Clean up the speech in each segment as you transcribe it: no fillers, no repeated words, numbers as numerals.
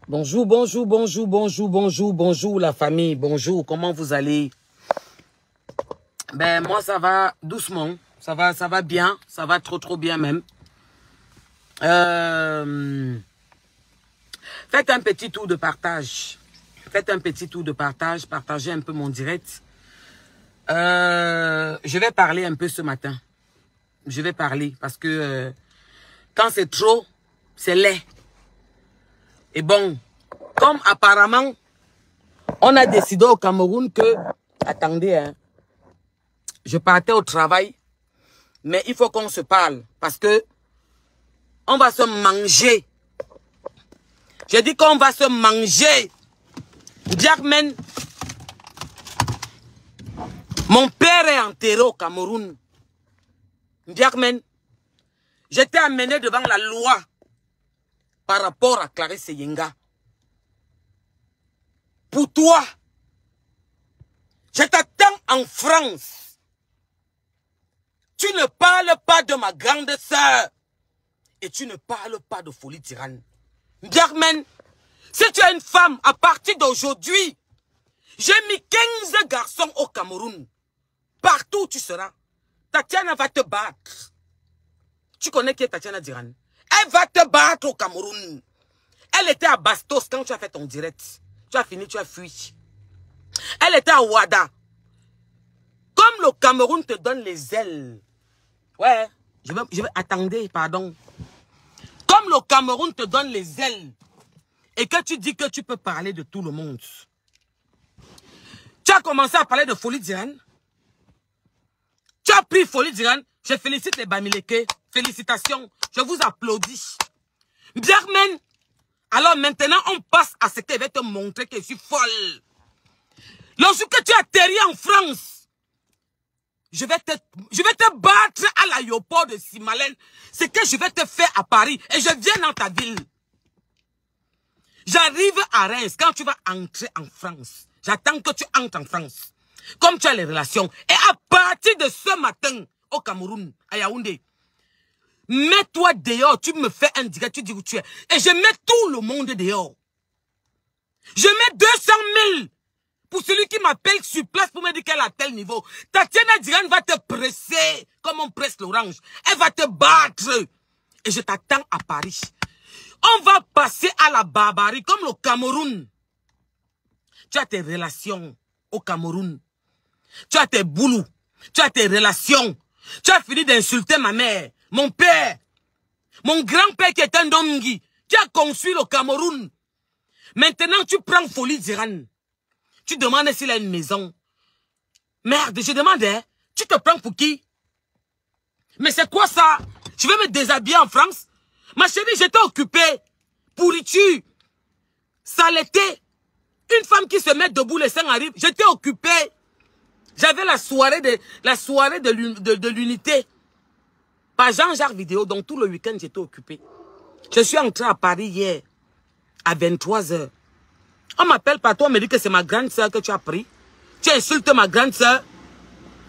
Bonjour, bonjour, bonjour, bonjour, bonjour, bonjour la famille, bonjour, comment vous allez? Ben moi ça va doucement, ça va bien, ça va trop bien même. Faites un petit tour de partage, partagez un peu mon direct. Je vais parler un peu ce matin, parce que quand c'est trop, c'est laid. Et bon, comme apparemment, on a décidé au Cameroun que... Attendez, hein. Je partais au travail, mais il faut qu'on se parle, parce que on va se manger. J'ai dit qu'on va se manger. Jackman, mon père est enterré au Cameroun. Jackman, j'étais amené devant la loi par rapport à Clarisse Yenga. Pour toi, je t'attends en France. Tu ne parles pas de ma grande sœur. Et tu ne parles pas de folie tyranne. Jackman, si tu es une femme, à partir d'aujourd'hui, j'ai mis 15 garçons au Cameroun. Partout où tu seras, Tatiana va te battre. Tu connais qui est Tatiana Diran? Elle va te battre au Cameroun. Elle était à Bastos quand tu as fait ton direct. Tu as fini, tu as fui. Elle était à Ouada. Comme le Cameroun te donne les ailes. Ouais, je vais attendez, pardon. Comme le Cameroun te donne les ailes et que tu dis que tu peux parler de tout le monde. Tu as commencé à parler de folie d'Iran. Tu as pris folie d'Iran. Je félicite les Bamileke. Félicitations. Je vous applaudis. Biarmen. Alors maintenant, on passe à ce qu'elle va te montrer que je suis folle. Lorsque tu atterris en France, je vais te battre à l'aéroport de Simalène. C'est que je vais te faire à Paris. Et je viens dans ta ville. J'arrive à Reims quand tu vas entrer en France. J'attends que tu entres en France. Comme tu as les relations. Et à partir de ce matin, au Cameroun, à Yaoundé, mets-toi dehors. Tu me fais un direct, tu dis où tu es. Et je mets tout le monde dehors. Je mets 200 000 pour celui qui m'appelle sur place pour me dire qu'elle est à tel niveau. Tatiana Diran va te presser comme on presse l'orange. Elle va te battre. Et je t'attends à Paris. On va passer à la barbarie comme le Cameroun. Tu as tes relations au Cameroun. Tu as tes boulous. Tu as tes relations. Tu as fini d'insulter ma mère, mon père, mon grand-père qui est un Dongi, qui a construit le Cameroun. Maintenant, tu prends folie d'Iran. Tu demandes s'il a une maison. Merde, je demande, hein, tu te prends pour qui? Mais c'est quoi ça? Je vais me déshabiller en France? Ma chérie, j'étais occupée. Pourriture. Saleté. Une femme qui se met debout, les seins arrivent. J'étais occupée. J'avais la soirée de l'unité. Par Jean-Jacques Vidéo, donc tout le week-end, j'étais occupée. Je suis entrée à Paris hier, à 23 h. On m'appelle par toi, on me dit que c'est ma grande soeur que tu as pris. Tu insultes ma grande soeur.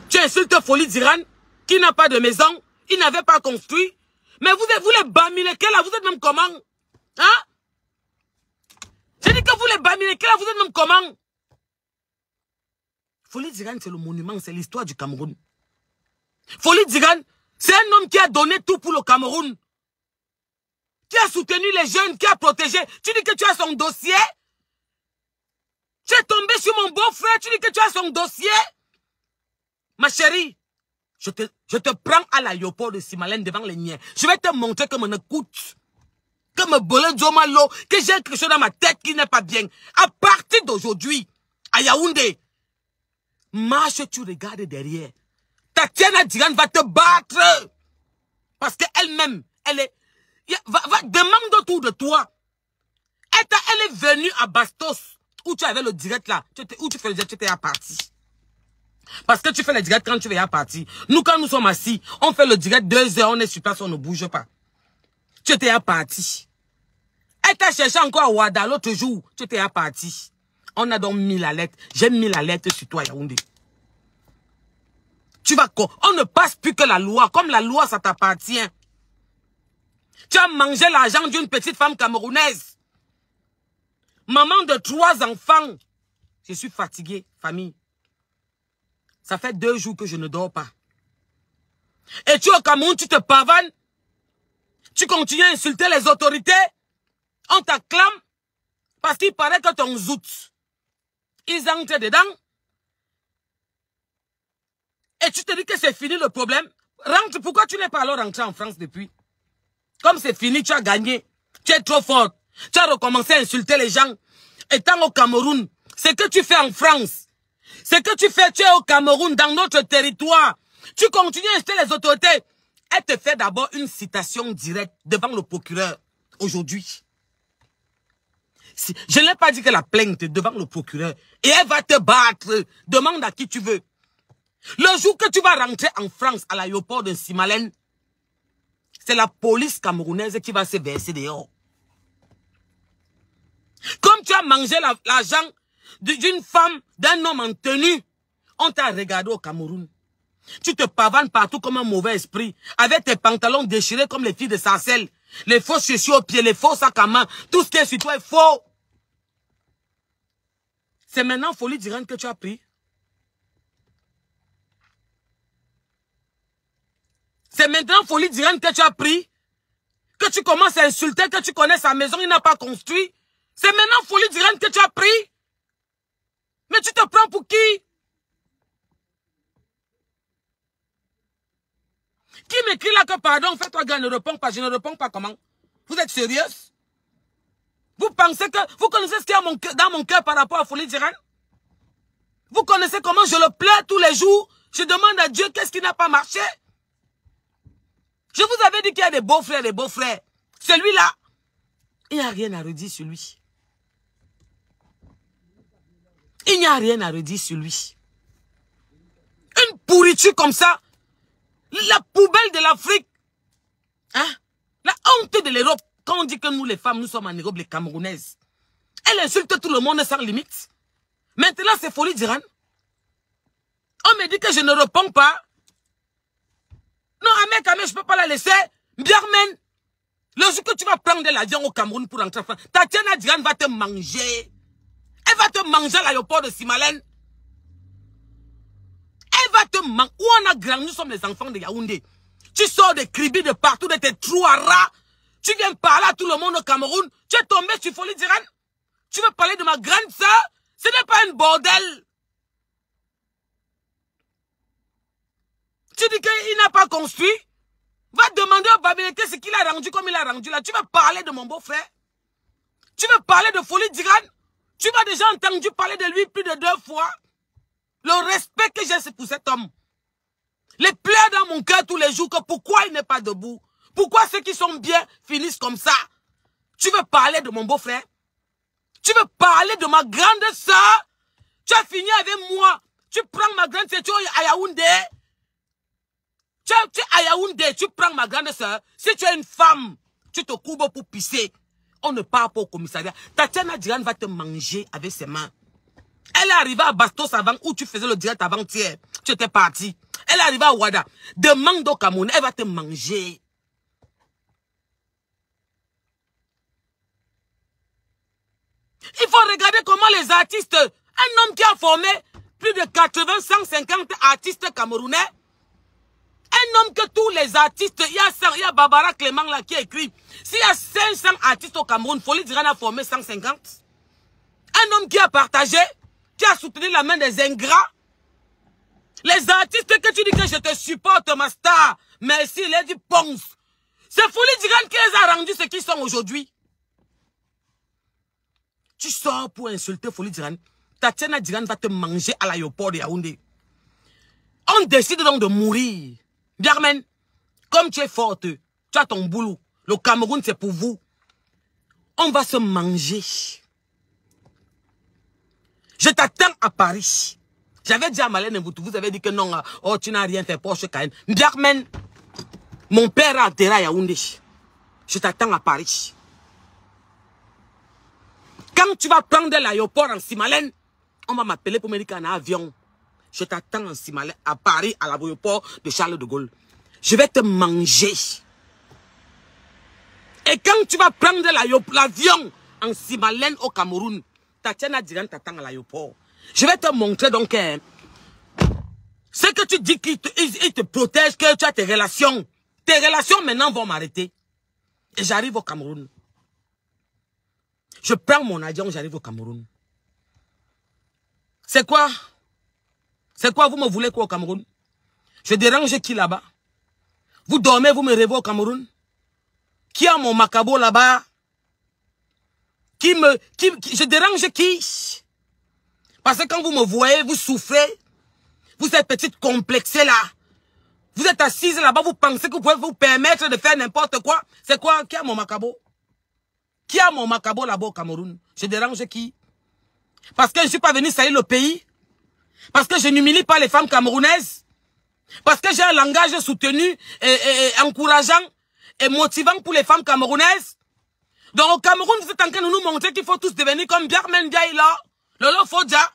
Tu insultes Folie d'Iran, qui n'a pas de maison. Il n'avait pas construit. Mais vous les Bamileke là, vous êtes même comment? Hein? J'ai dit que vous les Bamileke là, vous êtes même comment? Folie d'Iran, c'est le monument, c'est l'histoire du Cameroun. Folie d'Iran, c'est un homme qui a donné tout pour le Cameroun. Qui a soutenu les jeunes, qui a protégé. Tu dis que tu as son dossier? Tu es tombé sur mon beau-frère, tu dis que tu as son dossier? Ma chérie, je te prends à l'aéroport de Simalène devant les miens. Je vais te montrer que mon écoute, que me bolé Djomalo, que j'ai quelque chose dans ma tête qui n'est pas bien. À partir d'aujourd'hui, à Yaoundé, marche, tu regardes derrière. Tatiana Diran va te battre. Parce qu'elle-même, elle est... demande autour de toi. Elle est venue à Bastos, où tu avais le direct là. Où tu fais le direct, tu étais à partie. Parce que tu fais le direct quand tu es à partie. Nous, quand nous sommes assis, on fait le direct 2 heures, on est sur place, on ne bouge pas. Tu étais à partie. Elle t'a cherché encore à Ouada l'autre jour. Tu étais à partie. On a donc mis la lettre. J'ai mis la lettre sur toi, Yaoundé. On ne passe plus que la loi. Comme la loi, ça t'appartient. Tu as mangé l'argent d'une petite femme camerounaise. Maman de 3 enfants. Je suis fatiguée, famille. Ça fait 2 jours que je ne dors pas. Et tu es au Cameroun, tu te pavanes. Tu continues à insulter les autorités. On t'acclame. Parce qu'il paraît que ton zout, ils entrent dedans. Et tu te dis que c'est fini le problème. Rentre, pourquoi tu n'es pas alors rentré en France depuis? Comme c'est fini, tu as gagné. Tu es trop fort. Tu as recommencé à insulter les gens. Étant au Cameroun, ce que tu fais en France, ce que tu fais, tu es au Cameroun, dans notre territoire. Tu continues à insulter les autorités. Elle te fait d'abord une citation directe devant le procureur aujourd'hui. Je n'ai pas dit que la plainte devant le procureur. Et elle va te battre. Demande à qui tu veux. Le jour que tu vas rentrer en France à l'aéroport de Simalène, c'est la police camerounaise qui va se verser dehors. Comme tu as mangé l'argent d'une femme, d'un homme en tenue, on t'a regardé au Cameroun. Tu te pavanes partout comme un mauvais esprit, avec tes pantalons déchirés comme les filles de Sarcelles, les faux chaussures aux pieds, les faux sacs à main, tout ce qui est sur toi est faux. C'est maintenant folie d'Iran que tu as pris. C'est maintenant folie d'Iran que tu as pris. Que tu commences à insulter, que tu connais sa maison, il n'a pas construit. C'est maintenant folie d'Iran que tu as pris. Mais tu te prends pour qui? Qui m'écrit là que pardon, fais-toi gars, ne réponds pas, je ne réponds pas comment? Vous êtes sérieuse? Vous pensez que, vous connaissez ce qu'il y a dans mon cœur par rapport à folie d'Iran? Vous connaissez comment je le plains tous les jours? Je demande à Dieu qu'est-ce qui n'a pas marché? Je vous avais dit qu'il y a des beaux-frères, des beaux-frères. Celui-là, il n'y a rien à redire sur lui. Il n'y a rien à redire sur lui. Une pourriture comme ça, la poubelle de l'Afrique, hein? La honte de l'Europe. Quand on dit que nous les femmes, nous sommes en Europe, les Camerounaises. Elle insulte tout le monde sans limite. Maintenant, c'est folie d'Iran. On me dit que je ne réponds pas. Non, Amé, je ne peux pas la laisser. Biarmen, le jour que tu vas prendre l'avion au Cameroun pour rentrer en France, Tatiana Diran va te manger. Elle va te manger à l'aéroport de Simalène. Elle va te manger. Où on a grandi, nous sommes les enfants de Yaoundé. Tu sors des cribis de partout, de tes trous à rats. Tu viens parler à tout le monde au Cameroun. Tu es tombé sur folie d'Iran. Tu veux parler de ma grande sœur? Ce n'est pas un bordel. Tu dis qu'il n'a pas construit. Va demander au Babylité ce qu'il a rendu comme il a rendu là. Tu veux parler de mon beau-frère? Tu veux parler de folie d'Iran? Tu m'as déjà entendu parler de lui plus de 2 fois. Le respect que j'ai pour cet homme. Les pleurs dans mon cœur tous les jours que pourquoi il n'est pas debout? Pourquoi ceux qui sont bien finissent comme ça? Tu veux parler de mon beau-frère? Tu veux parler de ma grande sœur? Tu as fini avec moi. Tu prends ma grande sœur, tu es à Yaoundé. Tu es à Yaoundé, tu prends ma grande sœur. Si tu es une femme, tu te courbes pour pisser. On ne part pas au commissariat. Tatiana Diran va te manger avec ses mains. Elle est arrivée à Bastos avant où tu faisais le direct avant-hier. Tu étais parti. Elle est arrivée à Ouada. Demande au Cameroun, elle va te manger. Il faut regarder comment les artistes, un homme qui a formé plus de 80, 150 artistes camerounais, un homme que tous les artistes, il y a Barbara Clément là qui écrit, s'il y a 500 artistes au Cameroun, Folie d'Iran a formé 150. Un homme qui a partagé, qui a soutenu la main des ingrats. Les artistes que tu dis que je te supporte, ma star, merci, Lady Ponce. C'est Folie d'Iran qui les a rendus ce qu'ils sont aujourd'hui. Tu sors pour insulter Folie d'Iran. Tatiana Diran va te manger à l'aéroport de Yaoundé. On décide donc de mourir. Biarmen, comme tu es forte, tu as ton boulot. Le Cameroun, c'est pour vous. On va se manger. Je t'attends à Paris. J'avais dit à Malène Mboutou, vous avez dit que non, oh, tu n'as rien fait pour Kayen. Biarmen, mon père a enterré à Yaoundé. Je t'attends à Paris. Quand tu vas prendre l'aéroport en Simalène, on va m'appeler pour me dire qu'il y a un avion. Je t'attends en Simalène, à Paris, à l'aéroport de Charles de Gaulle. Je vais te manger. Et quand tu vas prendre l'avion en Simalène au Cameroun, Tatiana Diran t'attend à l'aéroport. Je vais te montrer donc ce que tu dis qu'il te protège, que tu as tes relations. Tes relations maintenant vont m'arrêter. Et j'arrive au Cameroun. Je prends mon avion, j'arrive au Cameroun. C'est quoi? C'est quoi, vous me voulez quoi au Cameroun? Je dérange qui là-bas? Vous dormez, vous me rêvez au Cameroun? Qui a mon macabo là-bas? Je dérange qui? Parce que quand vous me voyez, vous souffrez. Vous êtes petite complexée là. Vous êtes assise là-bas, vous pensez que vous pouvez vous permettre de faire n'importe quoi. C'est quoi? Qui a mon macabo? Qui a mon macabo là-bas au Cameroun? Je dérange qui? Parce que je ne suis pas venu salir le pays? Parce que je n'humilie pas les femmes camerounaises? Parce que j'ai un langage soutenu et encourageant et motivant pour les femmes camerounaises? Donc au Cameroun, vous êtes en train de nous montrer qu'il faut tous devenir comme Biarmen Diaïla, Lolo Fodja,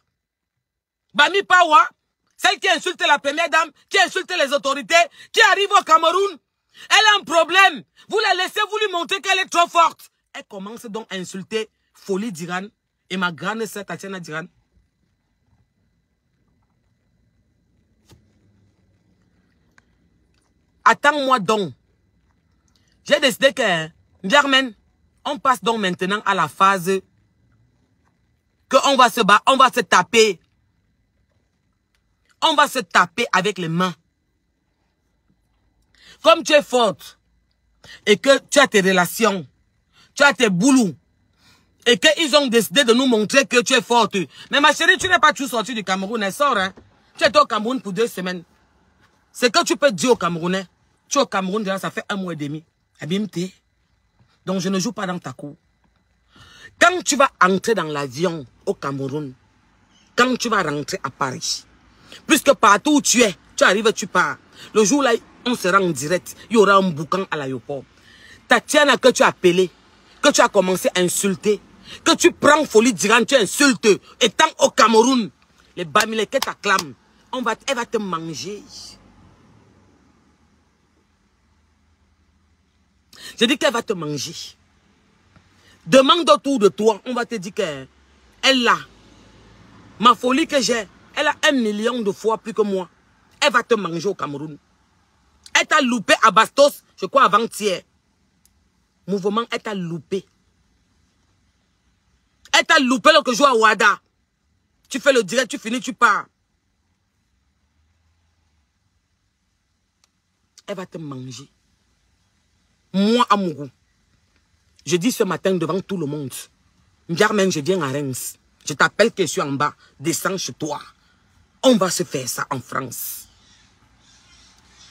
Bami Pawa, celle qui insulte la première dame, qui insulte les autorités, qui arrive au Cameroun. Elle a un problème. Vous la laissez, vous lui montrez qu'elle est trop forte. Elle commence donc à insulter Folie Diran et ma grande sœur Tatiana Diran. Attends-moi donc. J'ai décidé que, Biarmen, on passe donc maintenant à la phase que on va se battre, on va se taper. On va se taper avec les mains. Comme tu es forte et que tu as tes relations, tu as tes boulous et qu'ils ont décidé de nous montrer que tu es forte. Mais ma chérie, tu n'es pas tout sortie du Cameroun, elle sort, hein. Tu es au Cameroun pour 2 semaines. C'est que tu peux dire aux Camerounais, tu es au Cameroun déjà, ça fait 1 mois et demi. Abimte. Donc je ne joue pas dans ta cour. Quand tu vas entrer dans l'avion au Cameroun, quand tu vas rentrer à Paris, puisque partout où tu es, tu arrives, tu pars. Le jour là, on sera en direct. Il y aura un boucan à l'aéroport. Tatiana que tu as appelé, que tu as commencé à insulter, que tu prends Folie Diran, tu insultes, étant au Cameroun, les Bamileke t'acclament, elle va te manger. Je dis qu'elle va te manger. Demande autour de toi, on va te dire qu'elle a. Ma folie que j'ai, elle a 1 million de fois plus que moi. Elle va te manger au Cameroun. Elle t'a loupé à Bastos, je crois avant-hier. Mouvement, elle t'a loupé. Elle t'a loupé le jour à Ouada. Tu fais le direct, tu finis, tu pars. Elle va te manger. Moi, Amourou, je dis ce matin devant tout le monde, Biarmen, je viens à Reims. Je t'appelle que je suis en bas. Descends chez toi. On va se faire ça en France.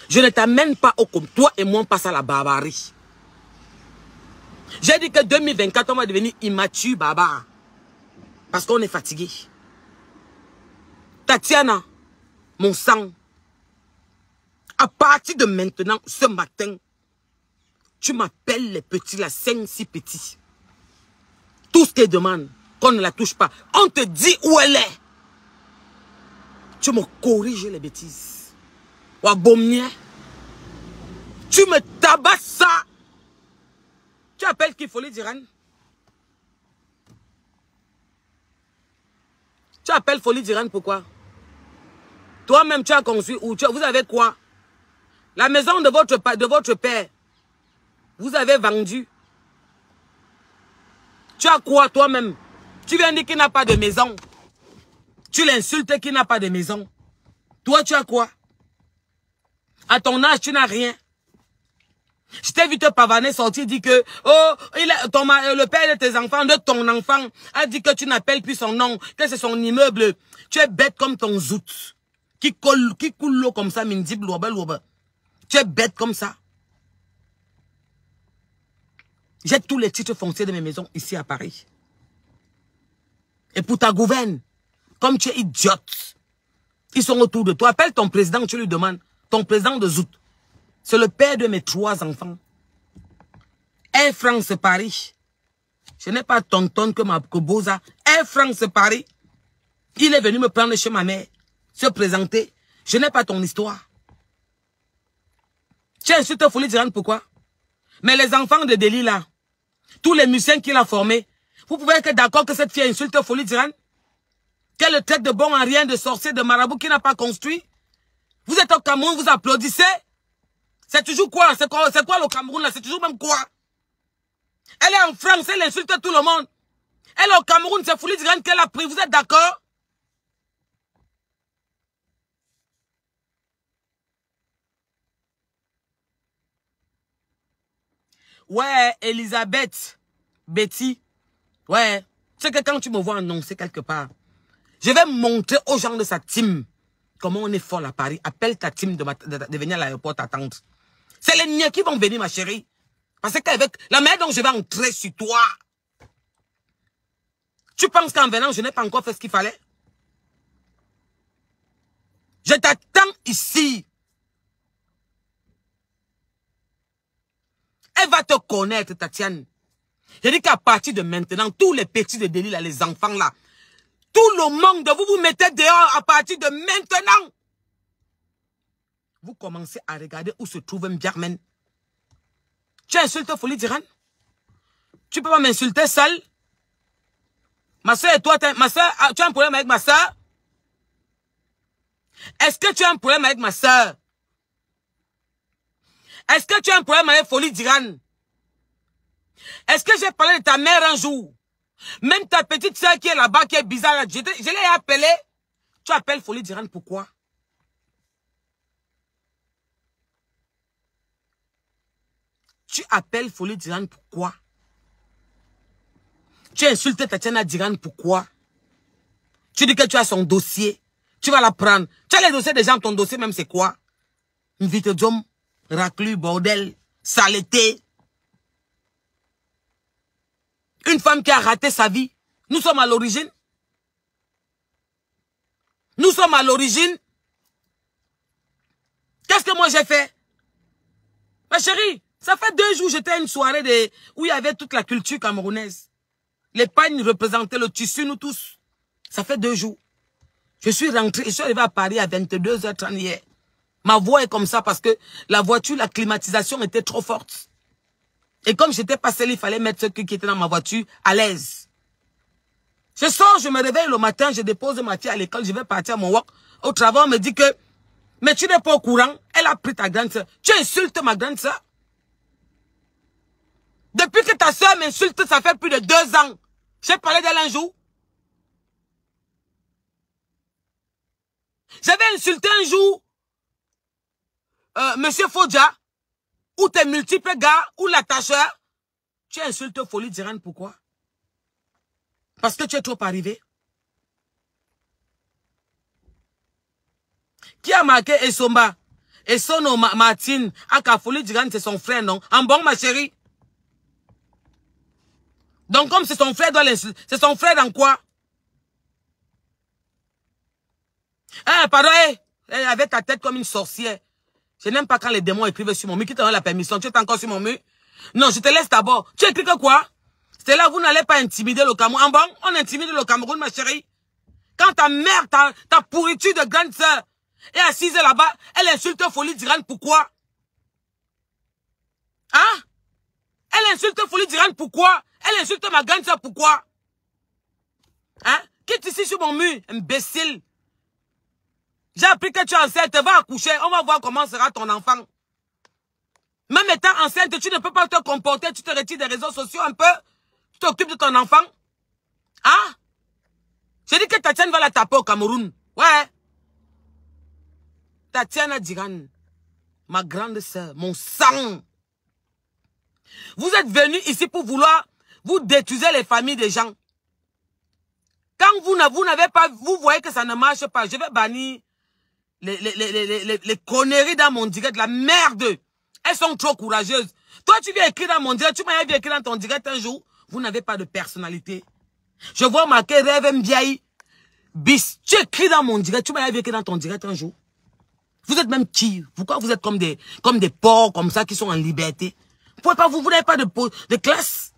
Je ne t'amène pas au comme toi et moi on passe à la barbarie. J'ai dit que 2024, on va devenir immature barbare. Parce qu'on est fatigué. Tatiana, mon sang, à partir de maintenant, ce matin, tu m'appelles les petits, là, 5-6 petits. Tout ce qu'elle demande, qu'on ne la touche pas. On te dit où elle est. Tu me corriges les bêtises. Wabomien. Tu me tabasses ça. Tu appelles qui Folie Diran? Tu appelles Folie Diran pourquoi? Toi-même, tu as construit où? Vous avez quoi? La maison de votre père. Vous avez vendu. Tu as quoi toi-même? Tu viens dire qu'il n'a pas de maison. Tu l'insultes qu'il n'a pas de maison. Toi, tu as quoi? À ton âge, tu n'as rien. Je t'ai vu te pavaner sortir, dire que oh, le père de tes enfants, de ton enfant, a dit que tu n'appelles plus son nom, que c'est son immeuble. Tu es bête comme ton zout. Qui coule l'eau comme ça, mindib, louba. Tu es bête comme ça. J'ai tous les titres fonciers de mes maisons ici à Paris. Et pour ta gouverne, comme tu es idiote, ils sont autour de toi. Appelle ton président, tu lui demandes. Ton président de Zout. C'est le père de mes 3 enfants. Air France Paris. Je n'ai pas tonton que Boza. Air France Paris. Il est venu me prendre chez ma mère. se présenter. Je n'ai pas ton histoire. Tu insultes Folie Tirane, pourquoi? Mais les enfants de Delhi là, tous les musiciens qu'il a formés, vous pouvez être d'accord que cette fille insulte Folie Tirane? Qu'elle le traite de bon en rien, de sorcier, de marabout qui n'a pas construit? Vous êtes au Cameroun, vous applaudissez? C'est toujours quoi? C'est quoi le Cameroun là? C'est toujours même quoi? Elle est en France, elle insulte tout le monde. Elle est au Cameroun, c'est Folie Tirane qu'elle a pris, vous êtes d'accord? Ouais, Elisabeth, Betty, ouais. Tu sais que quand tu me vois annoncer quelque part, je vais montrer aux gens de sa team comment on est fort à Paris. Appelle ta team de venir à l'aéroport t'attendre. C'est les miens qui vont venir, ma chérie. Parce qu'avec la manière dont je vais entrer sur toi, tu penses qu'en venant, je n'ai pas encore fait ce qu'il fallait? Je t'attends ici. Elle va te connaître, Tatiane. Je dis qu'à partir de maintenant, tous les petits de Delhi, là, les enfants là, tout le monde, vous vous mettez dehors à partir de maintenant. Vous commencez à regarder où se trouve Mbiarmen. Tu insultes Folie Tirane? Tu peux pas m'insulter seule? Ma soeur et toi, ma soeur, tu as un problème avec ma soeur? Est-ce que tu as un problème avec ma soeur? Est-ce que tu as un problème avec Folie Tirane? Est-ce que j'ai parlé de ta mère un jour? Même ta petite soeur qui est là-bas, qui est bizarre, je l'ai appelée. Tu appelles Folie Tirane, pourquoi? Tu appelles Folie Tirane, pourquoi? Tu insultes Tatiana Dirane, pourquoi? Tu dis que tu as son dossier. Tu vas la prendre. Tu as les dossiers des gens, ton dossier même c'est quoi? Une vite d'homme, raclure, bordel, saleté. Une femme qui a raté sa vie. Nous sommes à l'origine. Nous sommes à l'origine. Qu'est-ce que moi j'ai fait? Ma chérie, ça fait 2 jours, j'étais à une soirée où il y avait toute la culture camerounaise. Les pagnes représentaient le tissu, nous tous. Ça fait 2 jours. Je suis rentré, je suis arrivé à Paris à 22h30 hier. Ma voix est comme ça parce que la voiture, la climatisation était trop forte. Et comme j'étais pas seul, il fallait mettre ceux qui étaient dans ma voiture à l'aise. Je sors, je me réveille le matin, je dépose ma fille à l'école, je vais partir à mon work. Au travail, on me dit que, mais tu n'es pas au courant, elle a pris ta grande soeur. Tu insultes ma grande soeur. Depuis que ta soeur m'insulte, ça fait plus de 2 ans. J'ai parlé d'elle un jour. J'avais insulté un jour Monsieur Fodja, ou tes multiples gars, ou l'attacheur. Tu insultes Folie Tirane, pourquoi? Parce que tu es trop arrivé. Qui a marqué Essomba? Essono Martine, Aka Folie Tirane, c'est son frère, non? En bon, ma chérie. Donc, comme c'est son frère, c'est son frère dans quoi? Hein, pardon, elle avait ta tête comme une sorcière. Je n'aime pas quand les démons écrivent sur mon mur. Qui te donne la permission? Tu es encore sur mon mur? Non, je te laisse d'abord. Tu écris que quoi? C'est là, vous n'allez pas intimider le Cameroun. En bon, on intimide le Cameroun, ma chérie. Quand ta mère, ta pourriture de grande sœur est assise là-bas, elle insulte Folie Tirane, pourquoi? Hein? Elle insulte Folie Tirane, pourquoi? Elle insulte ma grande sœur, pourquoi? Hein? Quitte ici sur mon mur, imbécile. J'ai appris que tu es enceinte, va accoucher, on va voir comment sera ton enfant. Même étant enceinte, tu ne peux pas te comporter, tu te retires des réseaux sociaux un peu, tu t'occupes de ton enfant. Hein? J'ai dit que Tatiana va la taper au Cameroun. Ouais. Tatiana Dirane, ma grande sœur, mon sang. Vous êtes venus ici pour vouloir vous détruire les familles des gens. Quand vous n'avez pas, vous voyez que ça ne marche pas, je vais bannir les conneries dans mon direct, la merde. Elles sont trop courageuses. Toi, tu viens écrire dans mon direct, tu m'as vu écrire dans ton direct un jour. Vous n'avez pas de personnalité. Je vois marqué Rêve Mbiaye. Bis. Tu écris dans mon direct, tu m'as vu écrire dans ton direct un jour. Vous êtes même qui? Pourquoi vous êtes comme des porcs comme ça qui sont en liberté? Vous pouvez pas, vous n'avez pas de classe.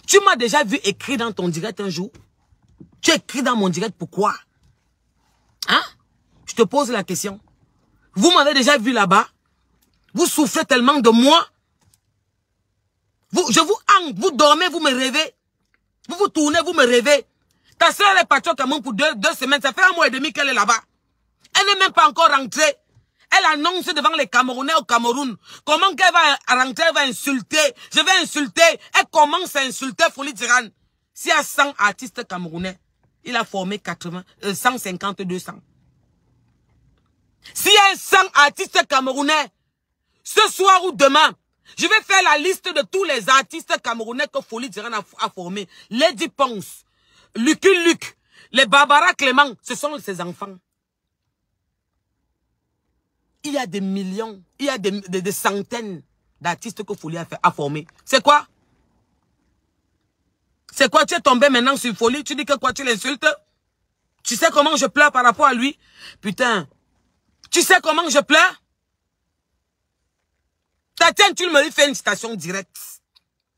Tu m'as déjà vu écrire dans ton direct un jour. Tu écris dans mon direct, pourquoi? Hein? Je te pose la question. Vous m'avez déjà vu là-bas. Vous souffrez tellement de moi. Je vous hante, vous dormez, vous me rêvez. Vous vous tournez, vous me rêvez. Ta soeur est partie au Cameroun pour deux semaines. Ça fait 1 mois et demi qu'elle est là-bas. Elle n'est même pas encore rentrée. Elle annonce devant les Camerounais au Cameroun. Comment qu'elle va rentrer, elle va insulter. Je vais insulter. Elle commence à insulter Folie Tirane. S'il y a 100 artistes camerounais, il a formé 150, 200. S'il y a 100 artistes camerounais, ce soir ou demain, je vais faire la liste de tous les artistes camerounais que Folie Tirane a formés. Lady Ponce, Lucky Luke, les Barbara Clément, ce sont ses enfants. Il y a des millions, il y a des centaines d'artistes que Folie a formés. C'est quoi? C'est quoi? Tu es tombé maintenant sur Folie, tu dis que quoi? Tu l'insultes? Tu sais comment je pleure par rapport à lui? Putain, tu sais comment je pleure? Tatiane, tu me fais une citation directe.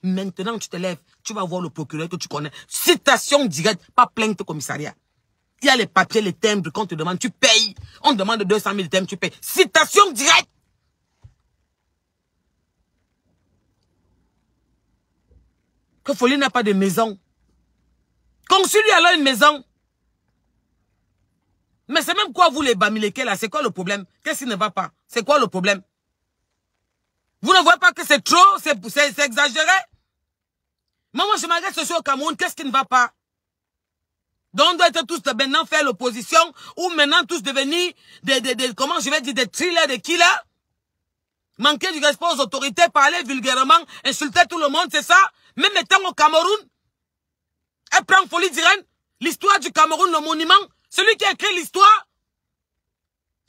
Maintenant, tu te lèves, tu vas voir le procureur que tu connais. Citation directe, pas plainte au commissariat. Il y a les papiers, les timbres qu'on te demande, tu payes. On te demande 200 000 timbres, tu payes. Citation directe. Que Folie n'a pas de maison. Construis-lui alors une maison. Mais c'est même quoi vous les Bamileke là? C'est quoi le problème? Qu'est-ce qui ne va pas? C'est quoi le problème? Vous ne voyez pas que c'est trop, c'est exagéré? Moi, je m'arrête ce soir au Cameroun, qu'est-ce qui ne va pas? Donc, on doit être tous maintenant faire l'opposition, ou maintenant tous devenir comment je vais dire, des thrillers, des killers? Manquer du respect aux autorités, parler vulgairement, insulter tout le monde, c'est ça? Même étant au Cameroun, elle prend Folie Tirane, l'histoire du Cameroun, le monument, celui qui a écrit l'histoire,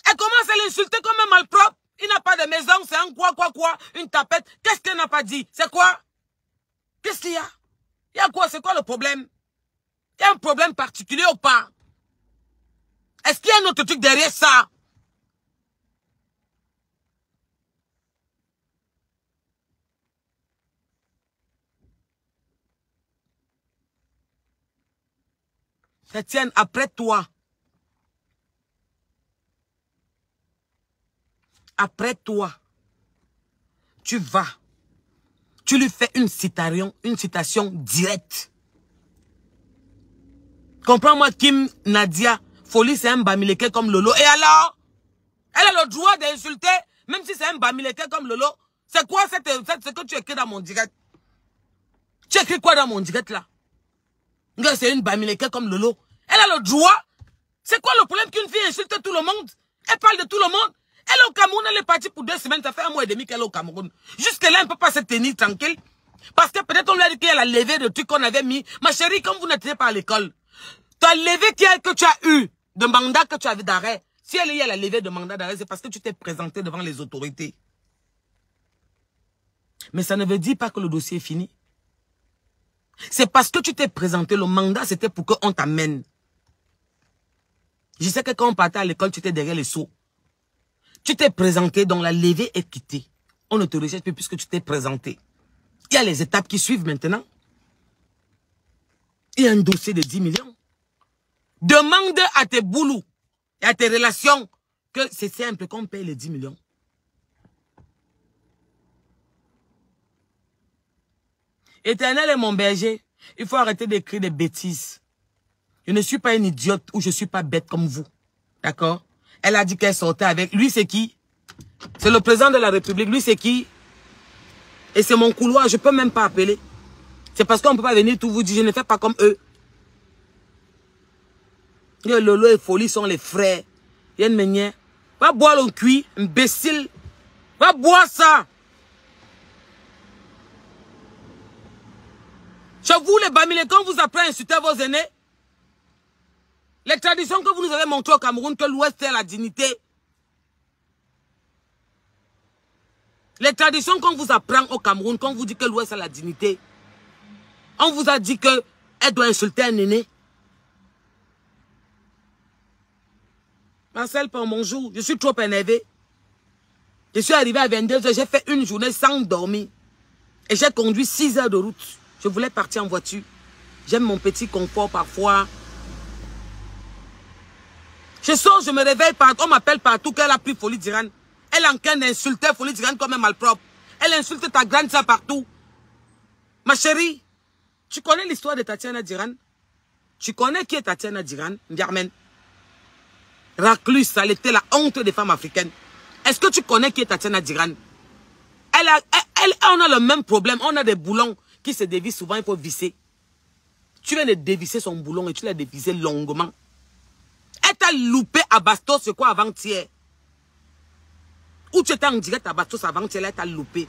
elle commence à l'insulter comme un malpropre. Il n'a pas de maison, c'est un quoi, une tapette. Qu'est-ce qu'elle n'a pas dit? C'est quoi? Qu'est-ce qu'il y a? Il y a quoi? C'est quoi le problème? Il y a un problème particulier ou pas? Est-ce qu'il y a un autre truc derrière ça? Tatiane, après toi. Après toi. Tu vas. Tu lui fais une citation directe. Comprends-moi, Kim, Nadia, Folie, c'est un Bamileke comme Lolo. Et alors? Elle a le droit d'insulter, même si c'est un Bamileke comme Lolo. C'est quoi ce que tu écris dans mon direct? Tu écris quoi dans mon direct là? C'est une Bamileke comme Lolo. Elle a le droit. C'est quoi le problème qu'une fille insulte tout le monde? Elle parle de tout le monde. Elle est au Cameroun, elle est partie pour 2 semaines. Ça fait 1 mois et demi qu'elle est au Cameroun. Jusque-là, elle ne peut pas se tenir tranquille. Parce que peut-être on lui a dit qu'elle a levé le truc qu'on avait mis. Ma chérie, comme vous n'étiez pas à l'école, tu as levé que tu as eu de mandat que tu avais d'arrêt. Si elle a levé de mandat d'arrêt, c'est parce que tu t'es présenté devant les autorités. Mais ça ne veut dire pas que le dossier est fini. C'est parce que tu t'es présenté. Le mandat, c'était pour qu'on t'amène. Je sais que quand on partait à l'école, tu étais derrière les seaux. Tu t'es présenté, donc la levée est quittée. On ne te rejette plus puisque tu t'es présenté. Il y a les étapes qui suivent maintenant. Il y a un dossier de 10 millions. Demande à tes boulous et à tes relations que c'est simple qu'on paye les 10 millions. Éternel est mon berger. Il faut arrêter d'écrire des bêtises. Je ne suis pas une idiote ou je ne suis pas bête comme vous. D'accord? Elle a dit qu'elle sortait avec. Lui, c'est qui? C'est le président de la République. Lui, c'est qui? Et c'est mon couloir. Je ne peux même pas appeler. C'est parce qu'on ne peut pas venir tout vous dire. Je ne fais pas comme eux. Lolo et Folie sont les frères. Yann Meunier. Va boire le cuit, imbécile. Va boire ça. Chez vous, les Bamileke, quand vous apprenez à insulter vos aînés, les traditions que vous nous avez montrées au Cameroun, que l'Ouest est la dignité. Les traditions qu'on vous apprend au Cameroun, quand on vous dit que l'Ouest a la dignité, on vous a dit qu'elle doit insulter un aîné. Marcel, pour mon jour, je suis trop énervé. Je suis arrivé à 22 h, j'ai fait une journée sans dormir. Et j'ai conduit 6 heures de route. Je voulais partir en voiture. J'aime mon petit confort parfois. Je sors, je me réveille partout. On m'appelle partout qu'elle a pris Folie d'Iran. Elle est en train d'insulter Folie d'Iran comme un malpropre. Elle insulte ta grande sœur partout. Ma chérie, tu connais l'histoire de Tatiana Diran? Tu connais qui est Tatiana Diran, Ndiarmen? Raclus, elle était la honte des femmes africaines. Est-ce que tu connais qui est Tatiana Diran? On a le même problème. On a des boulons qui se dévissent souvent, il faut visser. Tu viens de dévisser son boulon et tu l'as dévissé longuement. Elle t'a loupé à Bastos, c'est quoi, avant-hier? Ou tu étais en direct à Bastos avant-hier, elle t'a loupé.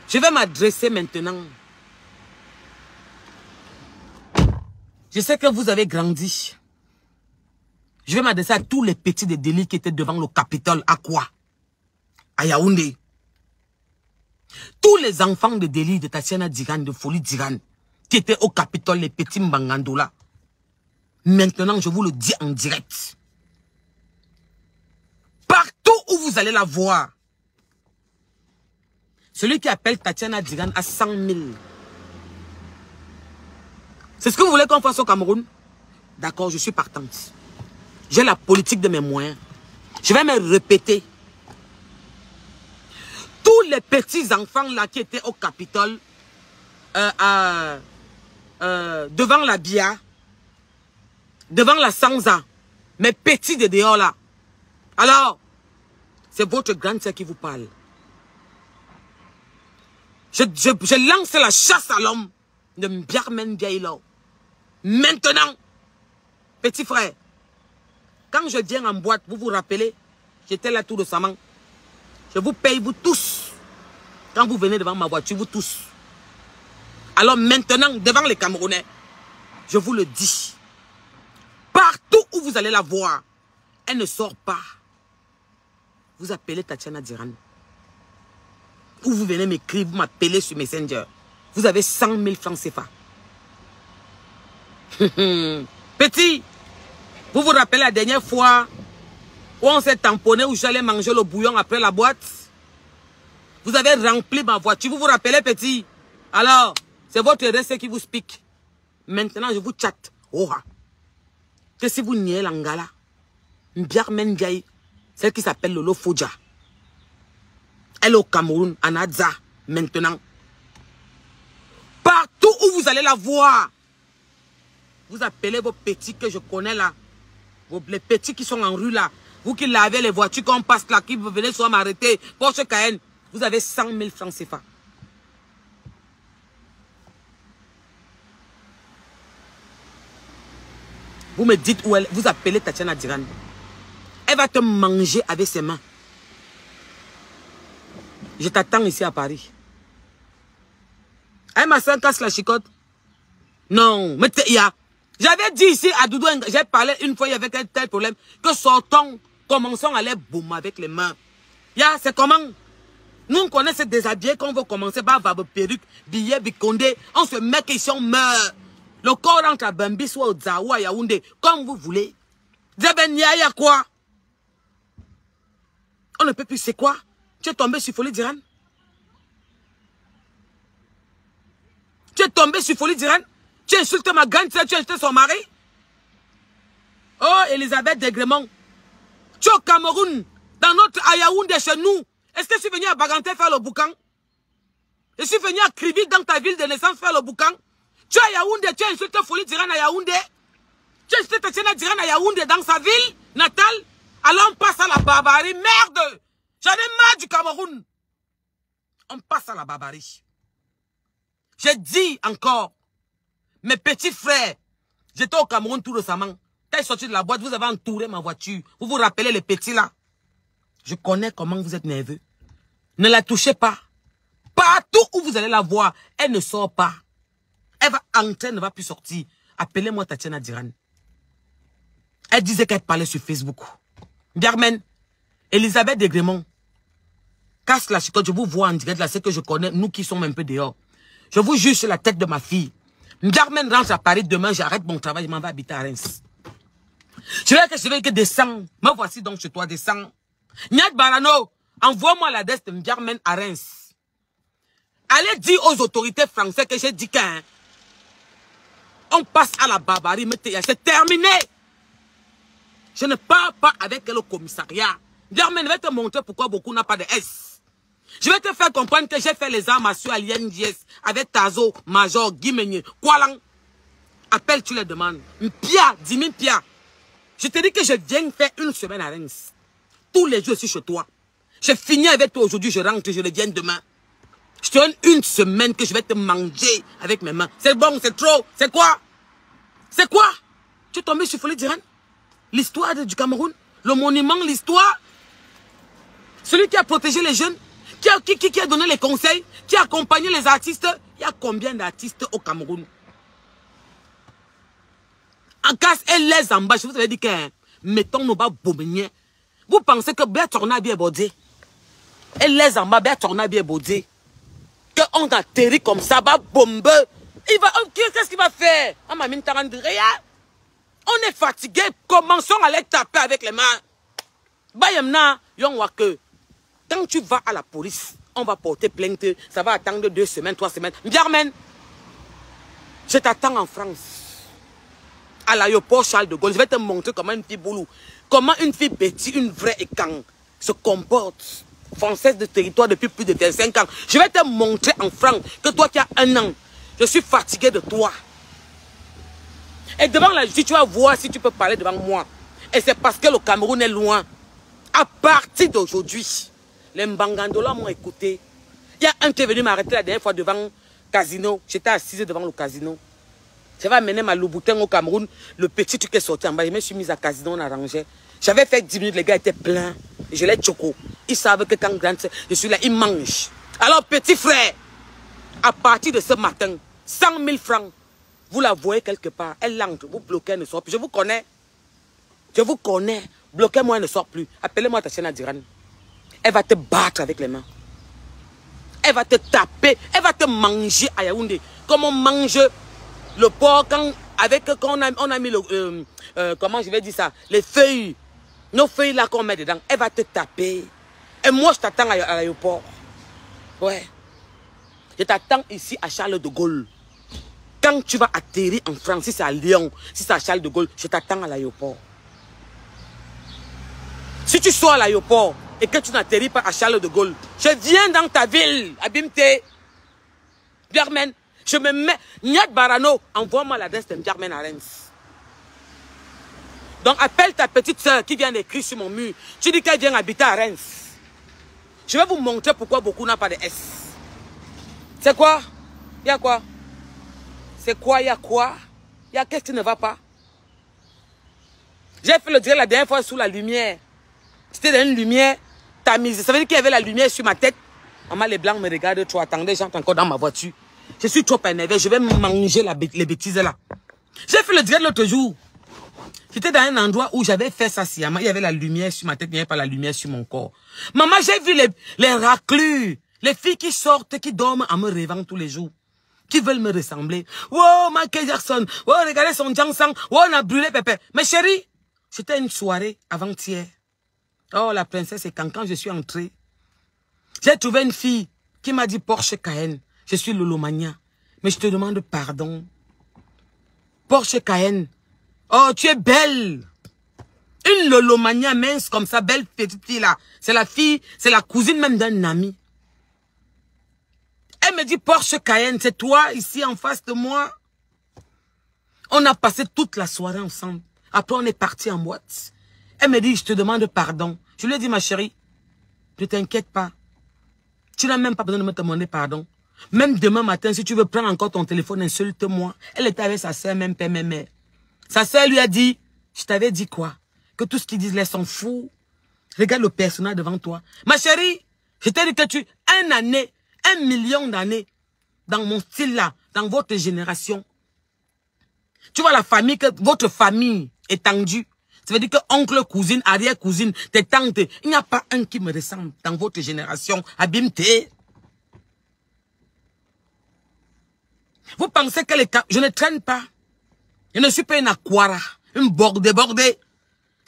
Je vais m'adresser maintenant. Je sais que vous avez grandi. Je vais m'adresser à tous les petits de délits qui étaient devant le Capitole. À quoi? À Yaoundé. Tous les enfants de délit de Tatiana Diran, de Folie d'Iran, qui étaient au Capitole, les petits Mbangandola. Maintenant, je vous le dis en direct. Partout où vous allez la voir, celui qui appelle Tatiana Diran à 100 000. C'est ce que vous voulez qu'on fasse au Cameroun? D'accord, je suis partante. J'ai la politique de mes moyens. Je vais me répéter. Tous les petits enfants là qui étaient au Capitole, devant la BIA, devant la Sansa, mes petits de dehors là. Alors, c'est votre grande sœur qui vous parle. Je lance la chasse à l'homme de Mbiarmen Biaïlo. Maintenant, petit frère, quand je viens en boîte, vous vous rappelez, j'étais là tout récemment. Je vous paye, vous tous. Quand vous venez devant ma voiture, vous tous. Alors maintenant, devant les Camerounais, je vous le dis. Partout où vous allez la voir, elle ne sort pas. Vous appelez Tatiana Diran. Ou vous venez m'écrire, vous m'appelez sur Messenger. Vous avez 100 000 francs CFA. Petit, vous vous rappelez la dernière fois où on s'est tamponné, où j'allais manger le bouillon après la boîte? Vous avez rempli ma voiture, vous vous rappelez, petit? Alors, c'est votre reste qui vous speak. Maintenant, je vous chatte. Oh, que si vous niez l'angala, Mbiarmen Ndiaye, celle qui s'appelle Lolo Fodja. Elle est au Cameroun, en Adza, maintenant. Partout où vous allez la voir, vous appelez vos petits que je connais là. Les petits qui sont en rue là. Vous qui lavez les voitures qu'on passe là, qui venez soit m'arrêter. Porsche Cayenne, vous avez 100 000 francs CFA. Vous me dites où elle, vous appelez Tatiana Diran. Elle va te manger avec ses mains. Je t'attends ici à Paris. Elle m'a fait casse la chicotte. Non, mais il y a. J'avais dit ici à Doudou, j'ai parlé une fois, il y avait un tel problème, que sortons, commençons à les boum avec les mains. C'est comment? Nous, on connaît ces déshabillés qu'on veut commencer par avoir perruque, billet, bicondé, on se met ici, on meurt. Le corps rentre à Bambi, soit au Zawa, à Yaoundé, comme vous voulez. Zebenia, il y a quoi? On ne peut plus, c'est quoi? Tu es tombé sur Folie d'Iran? Tu es tombé sur Folie d'Iran? Tu insultes ma grande sœur, tu insultes son mari? Oh, Elisabeth Degremont. Tu es au Cameroun, dans notre Yaoundé chez nous. Est-ce que je suis venu à Baganté faire le boucan? Je suis venu à Kribi dans ta ville de naissance faire le boucan? Tu es à Yaoundé, tu insultes Folie d'Iran à Yaoundé? Tu insultes Tatiana Diran à Yaoundé dans sa ville natale? Alors on passe à la barbarie. Merde! J'en ai marre du Cameroun. On passe à la barbarie. J'ai dit encore, mes petits frères, j'étais au Cameroun tout récemment. T'es sorti de la boîte, vous avez entouré ma voiture. Vous vous rappelez les petits là? Je connais comment vous êtes nerveux. Ne la touchez pas. Partout où vous allez la voir, elle ne sort pas. Elle va entrer, elle ne va plus sortir. Appelez-moi Tatiana Diran. Elle disait qu'elle parlait sur Facebook. Germaine, Elisabeth Degremont, casse la chicotte, je vous vois en direct là, c'est que je connais, nous qui sommes un peu dehors. Je vous juge sur la tête de ma fille. Germaine rentre à Paris demain, j'arrête mon travail, je m'en vais habiter à Reims. Je vais que descendre. Me voici donc chez toi, descends. Niad Barano, envoie-moi l'adresse de Germaine à Reims. Allez dire aux autorités françaises que j'ai dit qu'un. On passe à la barbarie, c'est terminé. Je ne parle pas avec le commissariat. Germaine, je vais te montrer pourquoi beaucoup n'a pas de S. Je vais te faire comprendre que j'ai fait les armes à suer à l'INJS avec Tazo, Major, Guimegne, Kualang. Appelle, tu les demandes. Pia, 10 000 pia. Je te dis que je viens faire une semaine à Reims. Tous les jours, je suis chez toi. J'ai fini avec toi aujourd'hui, je rentre, je reviens demain. Je te donne une semaine que je vais te manger avec mes mains. C'est bon, c'est trop. C'est quoi? C'est quoi? Tu es tombé sur Folie d'Iran? L'histoire du Cameroun? Le monument, l'histoire? Celui qui a protégé les jeunes? Qui a donné les conseils? Qui a accompagné les artistes? Il y a combien d'artistes au Cameroun? En casse et les embâches, je vous avais dit que mettons nos bas boumeniens. Vous pensez que Béatorna bien bodé? Et les embâches, Béatorna bien bodé? Qu'on atterrit comme ça, bah bombe. Qu'est-ce qu'il va faire? On m'a mis une tarande de rien. On est fatigué. Commençons à les taper avec les mains. Bayamna, que quand tu vas à la police, on va porter plainte. Ça va attendre 2 semaines, 3 semaines. Germaine, je t'attends en France. À l'aéroport Charles de Gaulle. Je vais te montrer comment une fille boulou, comment une fille bêtise, une vraie écan se comporte. Française de territoire depuis plus de 25 ans. Je vais te montrer en France que toi qui as 1 an, je suis fatigué de toi. Et devant la justice, tu vas voir si tu peux parler devant moi. Et c'est parce que le Cameroun est loin. À partir d'aujourd'hui, les Mbangandola m'ont écouté. Il y a un qui est venu m'arrêter la dernière fois devant le casino. J'étais assise devant le casino. J'avais amené ma louboutin au Cameroun. Le petit truc est sorti en bas. Je me suis mise à casino, on arrangeait. J'avais fait 10 minutes, les gars étaient pleins. Je les choco. Ils savent que quand je suis là, ils mangent. Alors, petit frère, à partir de ce matin, 100 000 francs, vous la voyez quelque part, elle l'entre, vous bloquez, elle ne sort plus. Je vous connais. Je vous connais. Bloquez-moi, elle ne sort plus. Appelez-moi Tatiana Diran. Elle va te battre avec les mains. Elle va te taper. Elle va te manger à Yaoundé. Comme on mange le porc quand on a mis le... comment je vais dire ça? Les feuilles. Nos feuilles là qu'on met dedans. Elle va te taper. Et moi, je t'attends à l'aéroport. Ouais. Je t'attends ici à Charles de Gaulle. Quand tu vas atterrir en France, si c'est à Lyon, si c'est à Charles de Gaulle, je t'attends à l'aéroport. Si tu sors à l'aéroport et que tu n'atterris pas à Charles de Gaulle, je viens dans ta ville, à Bimte. Germaine, je me mets... Niat Barano, envoie-moi l'adresse de Germaine à Reims. Donc appelle ta petite soeur qui vient d'écrire sur mon mur. Tu dis qu'elle vient habiter à Reims. Je vais vous montrer pourquoi beaucoup n'ont pas de S. C'est quoi? Il y a quoi? C'est quoi? Il y a quoi? Il y a qu'est-ce qui ne va pas? J'ai fait le direct la dernière fois sous la lumière. C'était dans une lumière tamisée. Ça veut dire qu'il y avait la lumière sur ma tête. Maman, les blancs me regardent trop. Attendez, j'entre encore dans ma voiture. Je suis trop énervé. Je vais manger les bêtises là. J'ai fait le direct l'autre jour. J'étais dans un endroit où j'avais fait ça sciemment. Il y avait la lumière sur ma tête, il n'y avait pas la lumière sur mon corps. Maman, j'ai vu les raclus. Les filles qui sortent, qui dorment en me rêvant tous les jours. Qui veulent me ressembler. Oh, Michael Jackson. Oh, regardez son Jansang. Oh, on a brûlé Pépé. Mais chérie, c'était une soirée avant-hier. Oh, la princesse, et quand je suis entrée, j'ai trouvé une fille qui m'a dit Porsche Cayenne. Je suis Lolomania. Mais je te demande pardon. Porsche Cayenne. Oh, tu es belle. Une Lolomania mince comme ça, belle petite fille là. C'est la fille, c'est la cousine même d'un ami. Elle me dit Porsche Cayenne, c'est toi ici en face de moi. On a passé toute la soirée ensemble. Après, on est parti en boîte. Elle me dit, je te demande pardon. Je lui ai dit, ma chérie, ne t'inquiète pas. Tu n'as même pas besoin de me demander pardon. Même demain matin, si tu veux prendre encore ton téléphone, insulte-moi. Elle était avec sa soeur, même père, même mère. Sa soeur lui a dit, je t'avais dit quoi? Que tout ce qu'ils disent, les sont fous. Regarde le personnage devant toi. Ma chérie, je t'ai dit que tu, 1 million d'années, dans mon style là, dans votre génération. Tu vois la famille, que votre famille étendue. Ça veut dire que oncle, cousine, arrière-cousine, tes tantes, il n'y a pas un qui me ressemble dans votre génération. Abimte. Vous pensez que je ne traîne pas. Je ne suis pas une aquara, une bordée.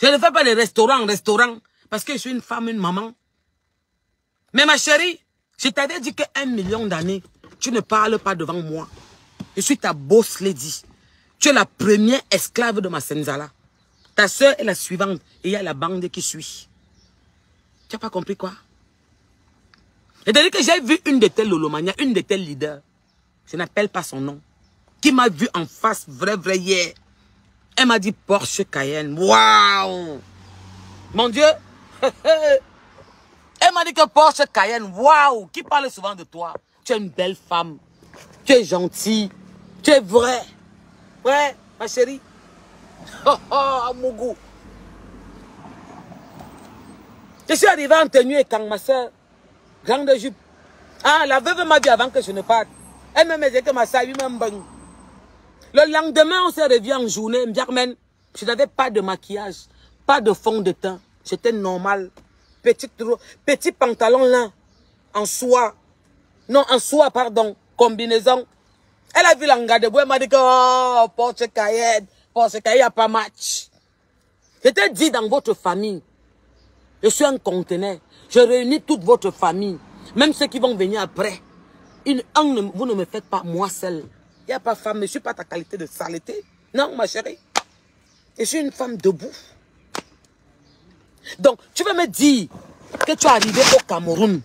Je ne fais pas de restaurant parce que je suis une femme, une maman. Mais ma chérie, je t'avais dit que 1 million d'années, tu ne parles pas devant moi. Je suis ta boss lady. Tu es la première esclave de ma Senzala. Ta soeur est la suivante. Et il y a la bande qui suit. Tu n'as pas compris quoi? C'est-à-dire que j'ai vu une de telles Lolomania, une de telles leaders. Je n'appelle pas son nom. Qui m'a vu en face, vrai hier. Elle m'a dit Porsche Cayenne. Waouh! Mon Dieu! Elle m'a dit que Porsche Cayenne, waouh! Qui parle souvent de toi? Tu es une belle femme. Tu es gentille. Tu es vrai. Ouais, ma chérie. Oh, oh, Mougou. Je suis arrivé en tenue et quand ma soeur, grande jupe. Ah, la veuve m'a dit avant que je ne parte. Elle me disait que ma soeur lui même bon. Le lendemain, on s'est revu en journée. Je n'avais pas de maquillage, pas de fond de teint. J'étais normal. Petit pantalon là, en soie. Non, en soie, pardon. Combinaison. Elle a vu l'anga de bois, elle m'a dit que, oh, Porsche Cayenne, il n'y a pas match. Je t'ai dit dans votre famille, je suis un conteneur. Je réunis toute votre famille. Même ceux qui vont venir après. Vous ne me faites pas moi seul. Il n'y a pas femme, je ne suis pas ta qualité de saleté. Non, ma chérie. Je suis une femme debout. Donc, tu vas me dire que tu es arrivé au Cameroun.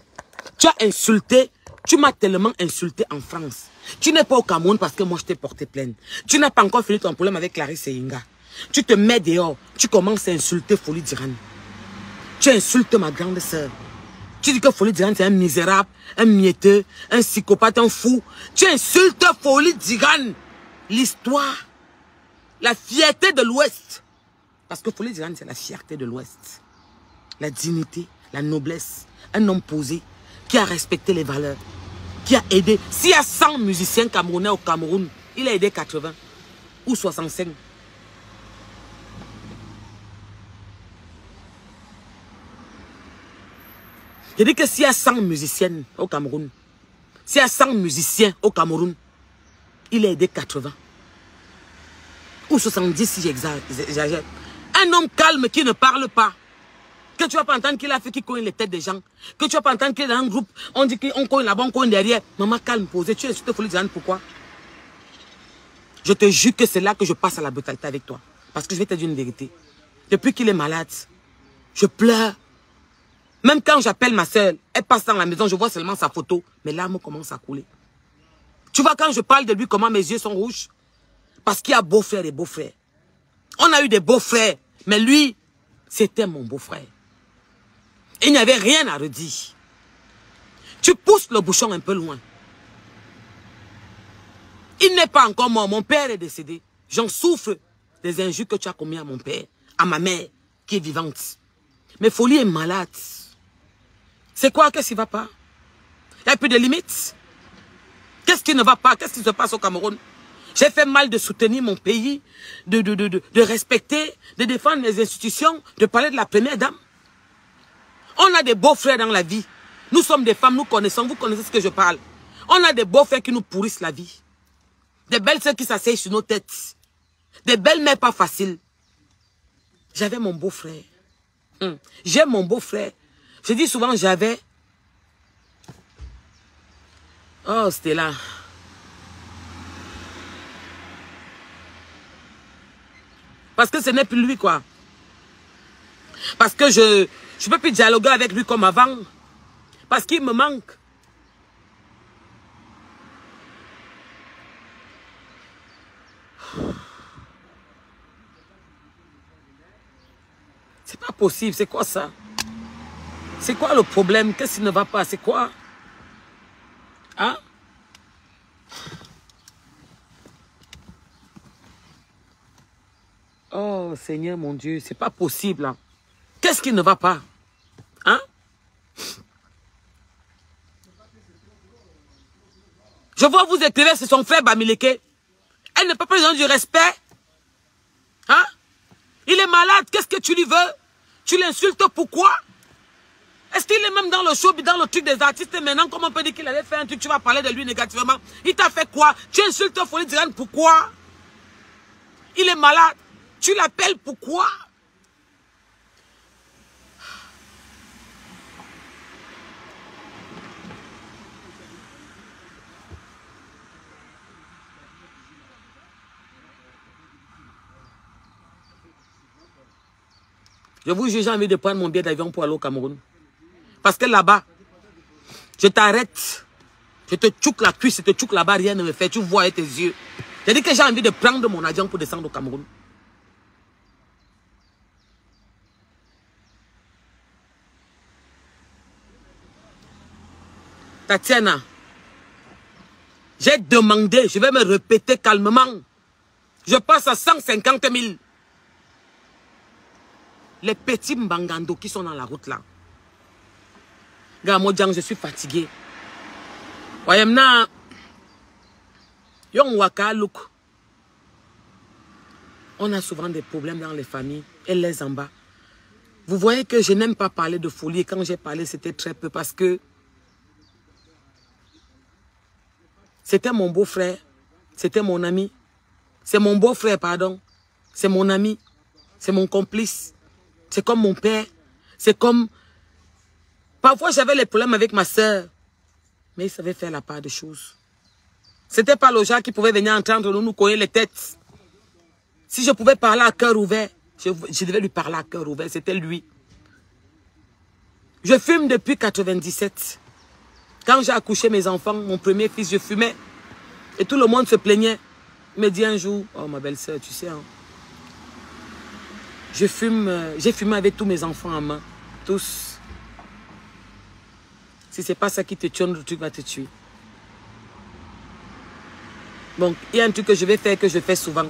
Tu as insulté, tu m'as tellement insulté en France. Tu n'es pas au Cameroun parce que moi je t'ai porté plainte. Tu n'as pas encore fini ton problème avec Clarisse et Inga. Tu te mets dehors, tu commences à insulter Folie d'Iran. Tu insultes ma grande sœur. Tu dis que Folie d'Iran c'est un misérable, un mietteux, un psychopathe, un fou. Tu insultes Folie d'Iran. L'histoire, la fierté de l'Ouest. Parce que Folie d'Iran c'est la fierté de l'Ouest. La dignité, la noblesse. Un homme posé qui a respecté les valeurs. Qui a aidé. S'il y a 100 musiciens camerounais au Cameroun, il a aidé 80 ou 65. Je dis que s'il y a 100 musiciennes au Cameroun, s'il y a 100 musiciens au Cameroun, il a aidé 80 ou 70 si j'exagère. Un homme calme qui ne parle pas. Que tu vas pas entendre qu'il a fait qui cogne les têtes des gens. Que tu vas pas entendre qu'il est dans un groupe, on dit qu'on cogne là-bas, on cogne derrière. Maman calme, posée. Tu insultes Folie d'Iran, pourquoi? Je te jure que c'est là que je passe à la brutalité avec toi. Parce que je vais te dire une vérité. Depuis qu'il est malade, je pleure. Même quand j'appelle ma soeur, elle passe dans la maison, je vois seulement sa photo. Mes larmes commencent à couler. Tu vois quand je parle de lui, comment mes yeux sont rouges? Parce qu'il y a beau-frère et beau-frère. On a eu des beaux-frères, mais lui, c'était mon beau-frère. Il n'y avait rien à redire. Tu pousses le bouchon un peu loin. Il n'est pas encore mort. Mon père est décédé. J'en souffre des injures que tu as commises à mon père, à ma mère, qui est vivante. Mais Folie est malade. C'est quoi? Qu'est-ce qui ne va pas? Il n'y a plus de limites. Qu'est-ce qui ne va pas? Qu'est-ce qui se passe au Cameroun? J'ai fait mal de soutenir mon pays, de respecter, de défendre mes institutions, de parler de la première dame. On a des beaux-frères dans la vie. Nous sommes des femmes, nous connaissons, vous connaissez ce que je parle. On a des beaux-frères qui nous pourrissent la vie. Des belles sœurs qui s'asseyent sur nos têtes. Des belles-mères pas faciles. J'avais mon beau-frère. J'ai mon beau-frère. Je dis souvent j'avais. Oh, c'était là. Parce que ce n'est plus lui, quoi. Parce que je ne peux plus dialoguer avec lui comme avant. Parce qu'il me manque. C'est pas possible. C'est quoi ça? C'est quoi le problème? Qu'est-ce qui ne va pas? C'est quoi? Hein? Oh, Seigneur mon Dieu, c'est pas possible. Hein? Qu'est-ce qui ne va pas? Hein? Je vois vous écrire, c'est son frère Bamileke. Elle ne peut pas lui donner du respect. Hein? Il est malade, qu'est-ce que tu lui veux? Tu l'insultes pourquoi? Est-ce qu'il est même dans le show, dans le truc des artistes maintenant? Comment on peut dire qu'il allait faire un truc, tu vas parler de lui négativement? Il t'a fait quoi? Tu insultes Folie d'Iran pourquoi? Il est malade. Tu l'appelles pourquoi? Je vous jure, j'ai envie de prendre mon billet d'avion pour aller au Cameroun. Parce que là-bas, je t'arrête. Je te tchouk la cuisse, je te tchouk là-bas, rien ne me fait. Tu vois avec tes yeux. J'ai dit que j'ai envie de prendre mon avion pour descendre au Cameroun. Tatiana, j'ai demandé, je vais me répéter calmement. Je passe à 150 000. Les petits mbangando qui sont dans la route là. Regarde, je suis fatigué. On a souvent des problèmes dans les familles et les en bas. Vous voyez que je n'aime pas parler de folie. Et quand j'ai parlé, c'était très peu parce que c'était mon beau-frère, c'était mon ami. C'est mon beau-frère, pardon. C'est mon ami, c'est mon complice. C'est comme mon père. C'est comme... Parfois, j'avais les problèmes avec ma soeur. Mais il savait faire la part des choses. C'était pas le genre qui pouvait venir entendre nous cogner les têtes. Si je pouvais parler à cœur ouvert, je devais lui parler à cœur ouvert. C'était lui. Je fume depuis 97. Quand j'ai accouché mes enfants, mon premier fils, je fumais. Et tout le monde se plaignait. Il me dit un jour, oh ma belle-sœur, tu sais, hein, j'ai fumé avec tous mes enfants en main. Tous. Si c'est pas ça qui te tue, le truc va te tuer. Donc, il y a un truc que je vais faire, que je fais souvent.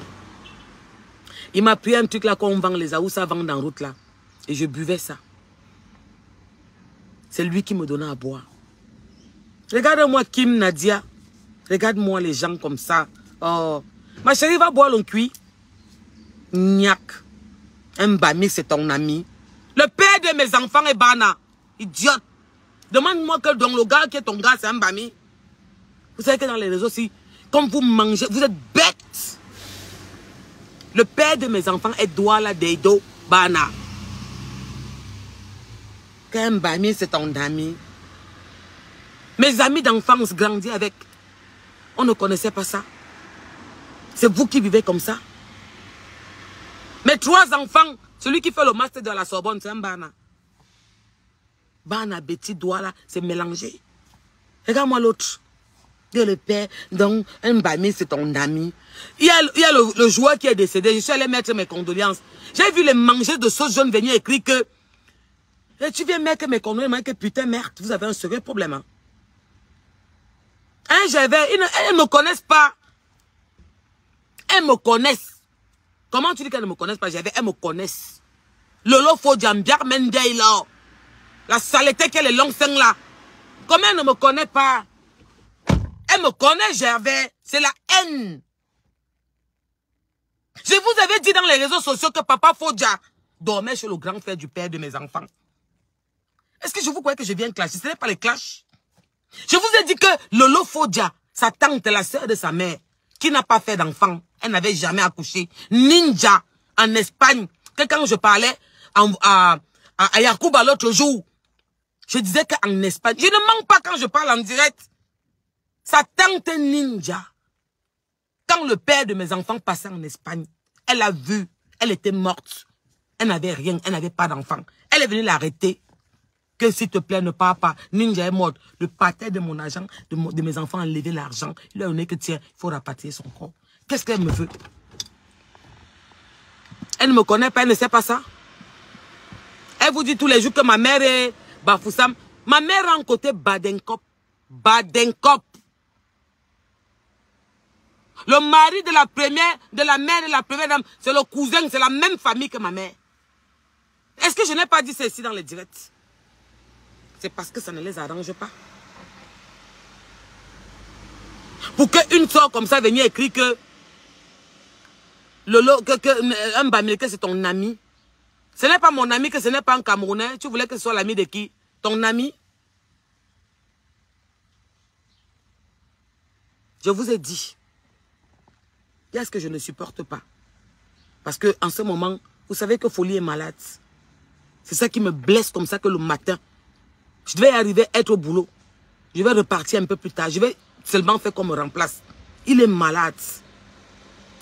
Il m'a pris un truc là qu'on vend, les aous, ça vend en route là. Et je buvais ça. C'est lui qui me donnait à boire. Regarde-moi Kim, Nadia. Regarde-moi les gens comme ça. Oh. Ma chérie va boire le cuit. Niak. Mbami, c'est ton ami. Le père de mes enfants est Bana. Idiote. Demande-moi que dans le gars qui est ton gars, c'est Mbami. Vous savez que dans les réseaux, si, comme vous mangez, vous êtes bêtes. Le père de mes enfants est Douala Deido Bana. Que Mbami, c'est ton ami. Mes amis d'enfance grandis avec. On ne connaissait pas ça. C'est vous qui vivez comme ça. Mes 3 enfants, celui qui fait le master de la Sorbonne, c'est un Bana. Bana, Betty, Douala, c'est mélangé. Regarde-moi l'autre. Le père, donc, un Bami, c'est ton ami. Il y a le joueur qui est décédé. Je suis allé mettre mes condoléances. J'ai vu les manger de sauce jaune venir écrire que tu viens mettre mes condoléances, que putain, merde, vous avez un sérieux problème. Hein? Hein, ils ne me connaissent pas. Elles me connaissent. Comment tu dis qu'elles ne me connaissent pas? Elles me connaissent. Lolo Fodjambiak Mendey là. La saleté qu'elle est longue là. Comment elle ne me connaît pas? Elle me connaît, Gervais. C'est la haine. Je vous avais dit dans les réseaux sociaux que papa Fodja dormait chez le grand frère du père de mes enfants. Est-ce que je vous croyais que je viens clasher? Ce n'est pas les clashs. Je vous ai dit que Lolo Fodja, sa tante, la sœur de sa mère, qui n'a pas fait d'enfant, elle n'avait jamais accouché. Ninja, en Espagne, que quand je parlais à Yacouba l'autre jour, je disais qu'en Espagne, je ne mens pas quand je parle en direct. Sa tante Ninja, quand le père de mes enfants passait en Espagne, elle a vu, elle était morte. Elle n'avait rien, elle n'avait pas d'enfant. Elle est venue l'arrêter. Que s'il te plaît, ne pars pas. Ninja est morte. Le pâté de mon agent, de mes enfants a enlevé l'argent. Il a donné que tiens, il faut rapatrier son corps. Qu'est-ce qu'elle me veut? Elle ne me connaît pas, elle ne sait pas ça. Elle vous dit tous les jours que ma mère est Bafoussam. Ma mère a un côté Badenkop. Badenkop. Le mari de la première, de la mère de la première dame, c'est le cousin, c'est la même famille que ma mère. Est-ce que je n'ai pas dit ceci dans les directs? C'est parce que ça ne les arrange pas. Pour qu'une soeur comme ça vienne écrire que un Bamileke c'est ton ami. Ce n'est pas mon ami, que ce n'est pas un Camerounais. Tu voulais que ce soit l'ami de qui? Ton ami? Je vous ai dit. Il y a ce que je ne supporte pas. Parce que en ce moment, vous savez que Folie est malade. C'est ça qui me blesse comme ça que le matin, je devais arriver à être au boulot. Je vais repartir un peu plus tard. Je vais seulement faire qu'on me remplace. Il est malade.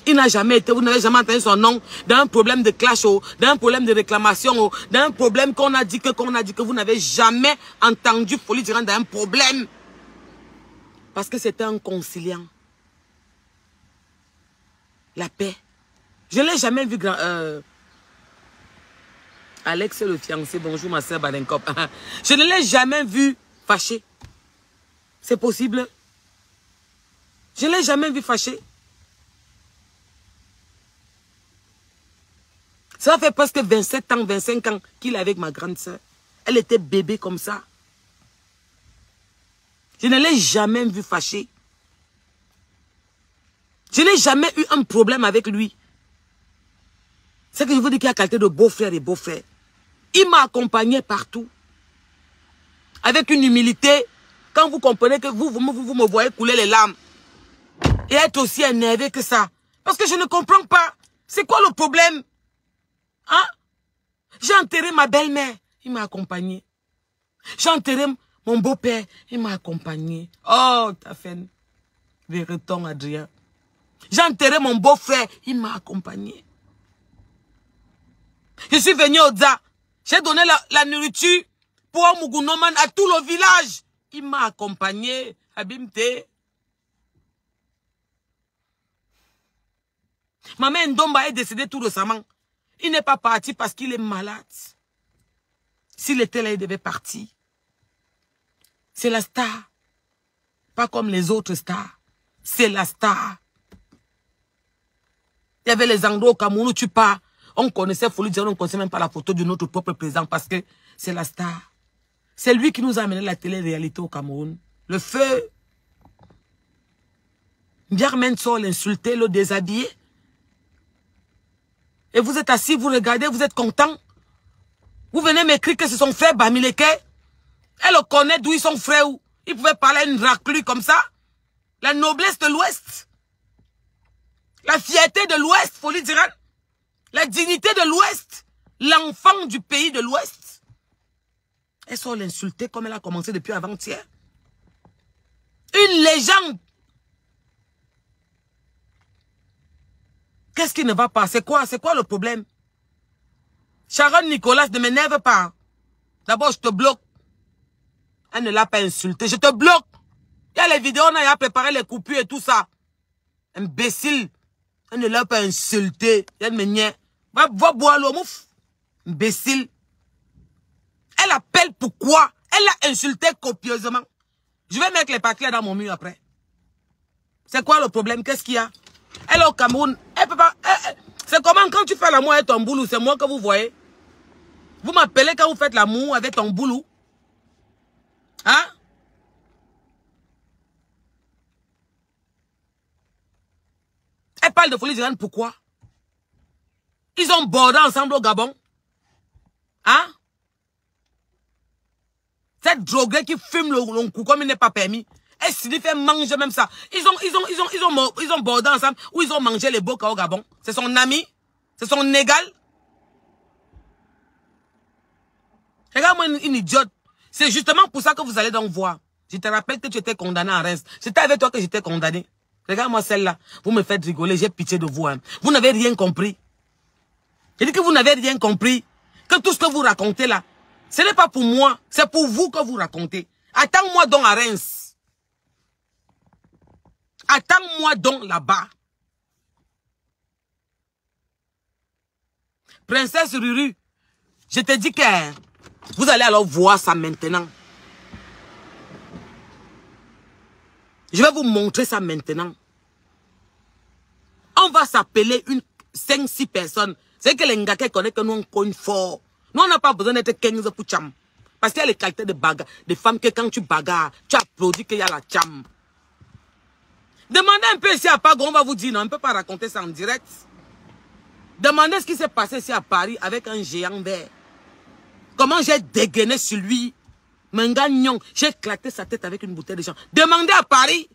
Il n'a jamais été, vous n'avez jamais entendu son nom dans un problème de clash, dans un problème de réclamation, dans un problème qu'on a dit que vous n'avez jamais entendu Folie Durant dans un problème. Parce que c'était un conciliant. La paix. Je ne l'ai jamais vu grand... Alex le fiancé, bonjour ma soeur Badenkop. Je ne l'ai jamais vu fâché. C'est possible. Je ne l'ai jamais vu fâché. Ça fait presque 27 ans, 25 ans qu'il est avec ma grande soeur. Elle était bébé comme ça. Je ne l'ai jamais vu fâché. Je n'ai jamais eu un problème avec lui. C'est que je vous dis qu'il a qualité de beau-frère et beau-frère. Il m'a accompagné partout. Avec une humilité. Quand vous comprenez que vous me voyez couler les larmes. Et être aussi énervé que ça. Parce que je ne comprends pas. C'est quoi le problème? Hein? J'ai enterré ma belle-mère. Il m'a accompagné. J'ai enterré mon beau-père. Il m'a accompagné. Oh, ta fait. Vériton, Adrien. J'ai enterré mon beau-frère. Il m'a accompagné. Je suis venu au DA. J'ai donné la nourriture pour Mugunoman à tout le village. Il m'a accompagné. Abimte. Maman Ndomba est décédée tout récemment. Il n'est pas parti parce qu'il est malade. S'il était là, il devait partir. C'est la star. Pas comme les autres stars. C'est la star. Il y avait les endroits au Cameroun où tu pars. On connaissait Folie Durant, on ne connaissait même pas la photo de notre propre président parce que c'est la star. C'est lui qui nous a amené la télé-réalité au Cameroun. Le feu. Germaine Sol l'insulter, le déshabiller. Et vous êtes assis, vous regardez, vous êtes content. Vous venez m'écrire que c'est son frère Bamileke. Elle connaît d'où ils sont frères. Il pouvait parler à une raclue comme ça. La noblesse de l'Ouest. La fierté de l'Ouest, Folie Durant. La dignité de l'Ouest. L'enfant du pays de l'Ouest. Elle sort l'insulter comme elle a commencé depuis avant-hier. Une légende. Qu'est-ce qui ne va pas? C'est quoi le problème? Sharon Nicolas, ne m'énerve pas. D'abord, je te bloque. Elle ne l'a pas insulté. Je te bloque. Il y a les vidéos, on a préparé les coupures et tout ça. Imbécile. Elle ne l'a pas insulté. Elle me niait. Va boire l'eau, mouf. Imbécile. Elle appelle pourquoi? Elle l'a insulté copieusement. Je vais mettre les papiers dans mon mur après. C'est quoi le problème? Qu'est-ce qu'il y a? Elle est au Cameroun. Elle peut pas. C'est comment quand tu fais l'amour avec ton boulot? C'est moi que vous voyez. Vous m'appelez quand vous faites l'amour avec ton boulot. Hein? Elle parle de Folie Durant, pourquoi? Ils ont bordé ensemble au Gabon. Hein? Cette droguée qui fume le coup comme il n'est pas permis. Elle s'y fait manger même ça. Ils ont bordé ensemble ou ils ont mangé les boca au Gabon. C'est son ami. C'est son égal. Regarde-moi une idiote. C'est justement pour ça que vous allez donc voir. Je te rappelle que tu étais condamné à Reims. C'était avec toi que j'étais condamné. Regarde-moi celle-là. Vous me faites rigoler. J'ai pitié de vous. Hein. Vous n'avez rien compris. Je dis que vous n'avez rien compris. Que tout ce que vous racontez là, ce n'est pas pour moi. C'est pour vous que vous racontez. Attends-moi donc à Reims. Attends-moi donc là-bas. Princesse Ruru, je te dis que vous allez alors voir ça maintenant. Je vais vous montrer ça maintenant. On va s'appeler une 5-6 personnes. C'est que les Ngake connaissent que nous on cogne fort. Nous on n'a pas besoin d'être 15 pour cham. Parce qu'il y a les qualités de bagarre. Des femmes que quand tu bagarres, tu applaudis qu'il y a la cham. Demandez un peu ici à Pago, on va vous dire, non, on ne peut pas raconter ça en direct. Demandez ce qui s'est passé ici à Paris avec un géant vert. Comment j'ai dégainé sur lui. Mengagnon, j'ai éclaté sa tête avec une bouteille de champ. Demandez à Paris.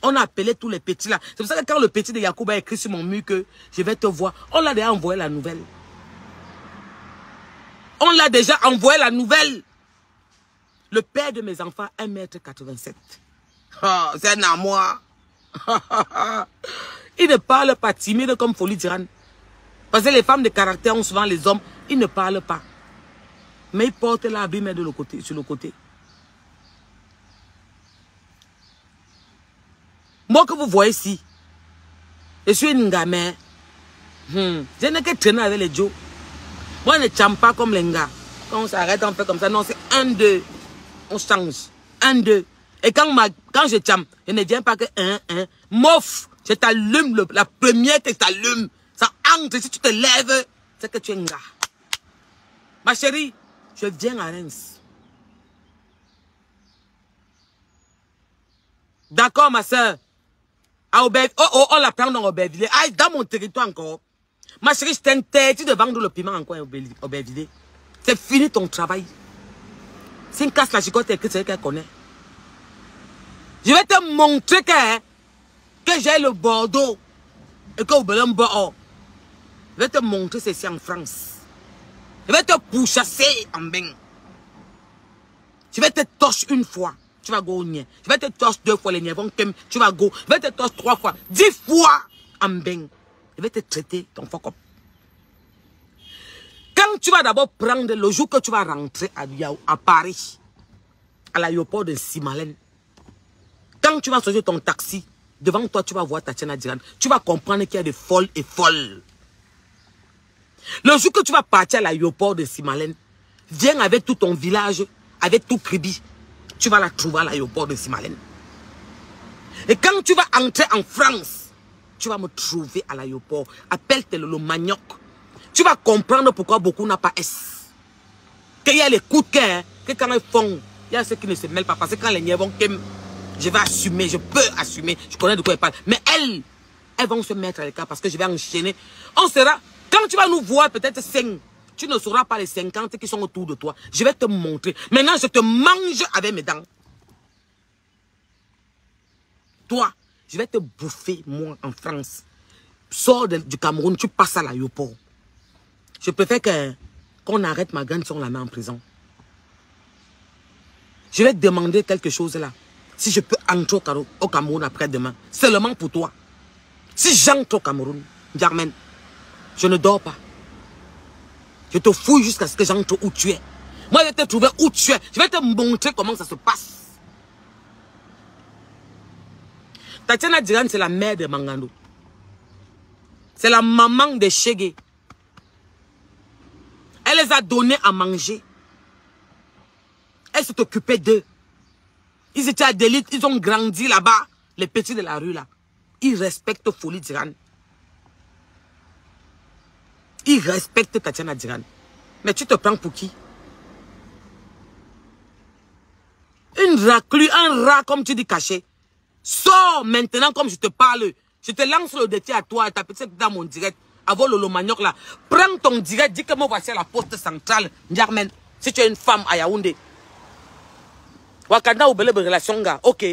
On a appelé tous les petits là. C'est pour ça que quand le petit de Yacoub a écrit sur mon mur que je vais te voir, on l'a déjà envoyé la nouvelle. On l'a déjà envoyé la nouvelle. Le père de mes enfants, 1,87 m. Oh, c'est un amour. Ils ne parlent pas timide comme Folie d'Iran. Parce que les femmes de caractère ont souvent les hommes, ils ne parlent pas. Mais ils portent l'habit mais de le côté, sur le côté. Moi que vous voyez ici, je suis une gamin. Je n'ai que traîner avec les Joe. Moi, je ne chante pas comme les gars. Quand on s'arrête, on fait comme ça. Non, c'est 1, 2. On change. 1, 2. Et quand je chante, je ne viens pas que 1, 1. Mof, je t'allume, la première que je t'allume. Ça entre, si tu te lèves, c'est que tu es un gars. Ma chérie, je viens à Reims. D'accord, ma soeur. On la prend dans Aubervilliers. Ah, dans mon territoire encore. Ma chérie, je t'interdis de vendre le piment encore à Aubervilliers. C'est fini ton travail. Si une casse la chicotte, c'est ce qu'elle connaît. Je vais te montrer que j'ai le Bordeaux et que vous un Bordeaux. Je vais te montrer ceci en France. Je vais te pourchasser en bain. Je vais te torcher une fois. Tu vas go. Je vais te torcher 2 fois les nièvons. Tu vas go. Je vais te torcher 3 fois. 10 fois en bain. Je vais te traiter ton fuck up. Quand tu vas d'abord prendre le jour que tu vas rentrer à Paris, à l'aéroport de Simalène, quand tu vas sortir ton taxi, devant toi, tu vas voir Tatiana Diran. Tu vas comprendre qu'il y a des folles et folles. Le jour que tu vas partir à l'aéroport de Simalène, viens avec tout ton village, avec tout Kribi. Tu vas la trouver à l'aéroport de Simalène. Et quand tu vas entrer en France, tu vas me trouver à l'aéroport. Appelle-toi le manioc. Tu vas comprendre pourquoi beaucoup n'ont pas S. Qu'il y a les coups de cœur, que quand ils font, il y a ceux qui ne se mêlent pas. Parce que quand les nièvons qu'aiment, je vais assumer, je peux assumer. Je connais de quoi ils parlent. Mais elles vont se mettre à l'écart parce que je vais enchaîner. On sera, quand tu vas nous voir peut-être 5, tu ne sauras pas les 50 qui sont autour de toi. Je vais te montrer. Maintenant, je te mange avec mes dents. Toi, je vais te bouffer, moi, en France. Sors du Cameroun, tu passes à l'aéroport. Je préfère qu'on arrête ma grande soeur, on la met en prison. Je vais te demander quelque chose là. Si je peux entrer au Cameroun après-demain, seulement pour toi. Si j'entre au Cameroun, Germaine, je ne dors pas. Je te fouille jusqu'à ce que j'entre où tu es. Moi, je vais te trouver où tu es. Je vais te montrer comment ça se passe. Tatiana Diran, c'est la mère de Mangando. C'est la maman de Chegué. Elle les a donnés à manger. Elle s'est occupée d'eux. Ils étaient à Delite, ils ont grandi là-bas. Les petits de la rue là. Ils respectent Folie d'Iran. Ils respectent Tatiana Diran. Mais tu te prends pour qui? Une raclue, un rat comme tu dis caché. Sors maintenant comme je te parle. Je te lance le défi à toi et ta petite dans mon direct. Avant le manioc là. Prends ton direct, dis que moi voici à la poste centrale. Ndiarmen, si tu es une femme à Yaoundé. Wakanda ou belle relation gars. Ok.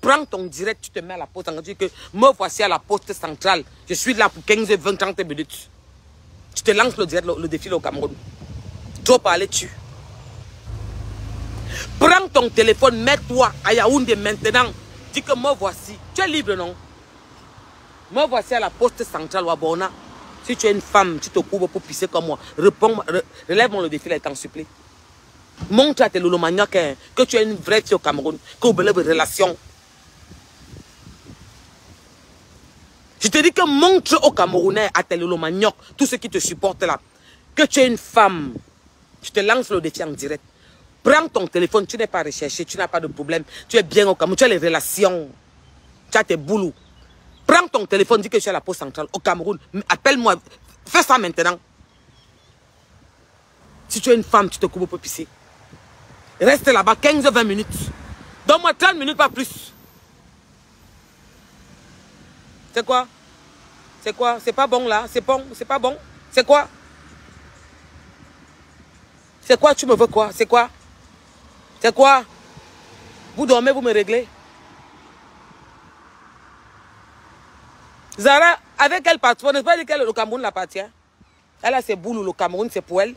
Prends ton direct, tu te mets à la poste centrale. Dis que moi voici à la poste centrale. Je suis là pour 15, 20, 30 minutes. Tu te lances le direct, le défi au Cameroun. Trop parler tu. Prends ton téléphone, mets-toi à Yaoundé maintenant. Dis que moi voici. Tu es libre non? Moi voici à la poste centrale Wabona. Si tu es une femme, tu te couvres pour pisser comme moi. Relève-moi le défi là, t'en supplie. Montre à tes loulomaniacs que tu es une vraie fille au Cameroun. Que vous avez une relation. Je te dis que montre aux Camerounais, à tes loulomaniacs, tous ceux qui te supportent là, que tu es une femme. Je te lance le défi en direct. Prends ton téléphone, tu n'es pas recherché, tu n'as pas de problème. Tu es bien au Cameroun, tu as les relations. Tu as tes boulots. Prends ton téléphone, dis que je suis à la poste centrale au Cameroun. Appelle-moi. Fais ça maintenant. Si tu es une femme, tu te couvres pour pisser. Reste là-bas 15-20 minutes. Donne-moi 30 minutes, pas plus. C'est quoi? C'est quoi? C'est pas bon là? C'est bon? C'est pas bon? C'est quoi? C'est quoi? Tu me veux quoi? C'est quoi? C'est quoi? Vous dormez, vous me réglez? Zara, avec quel patron? Ne pas dire que le Cameroun l'appartient. Elle a ses boules, le Cameroun, c'est pour elle.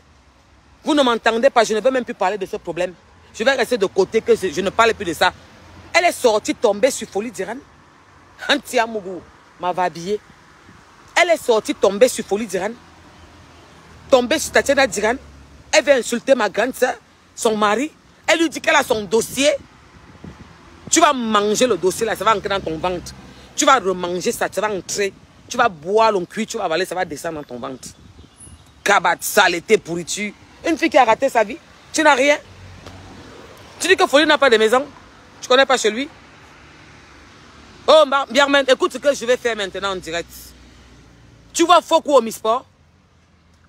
Vous ne m'entendez pas, je ne veux même plus parler de ce problème. Je vais rester de côté, que je ne parle plus de ça. Elle est sortie, tombée sur Folie d'Iran. Antia Mougou m'avait habillé. Elle est sortie tomber sur Folie d'Iran. Tomber sur Tatiana d'Iran. Elle veut insulter ma grande soeur, son mari. Elle lui dit qu'elle a son dossier. Tu vas manger le dossier là, ça va entrer dans ton ventre. Tu vas remanger ça, ça va entrer. Tu vas boire le cuit, tu vas avaler, ça va descendre dans ton ventre. Cabat, saleté, pourriture. Une fille qui a raté sa vie, tu n'as rien. Tu dis que Folie n'a pas de maison. Tu connais pas chez lui. Oh, Biarmen, écoute ce que je vais faire maintenant en direct. Tu vois Fokou au Misport.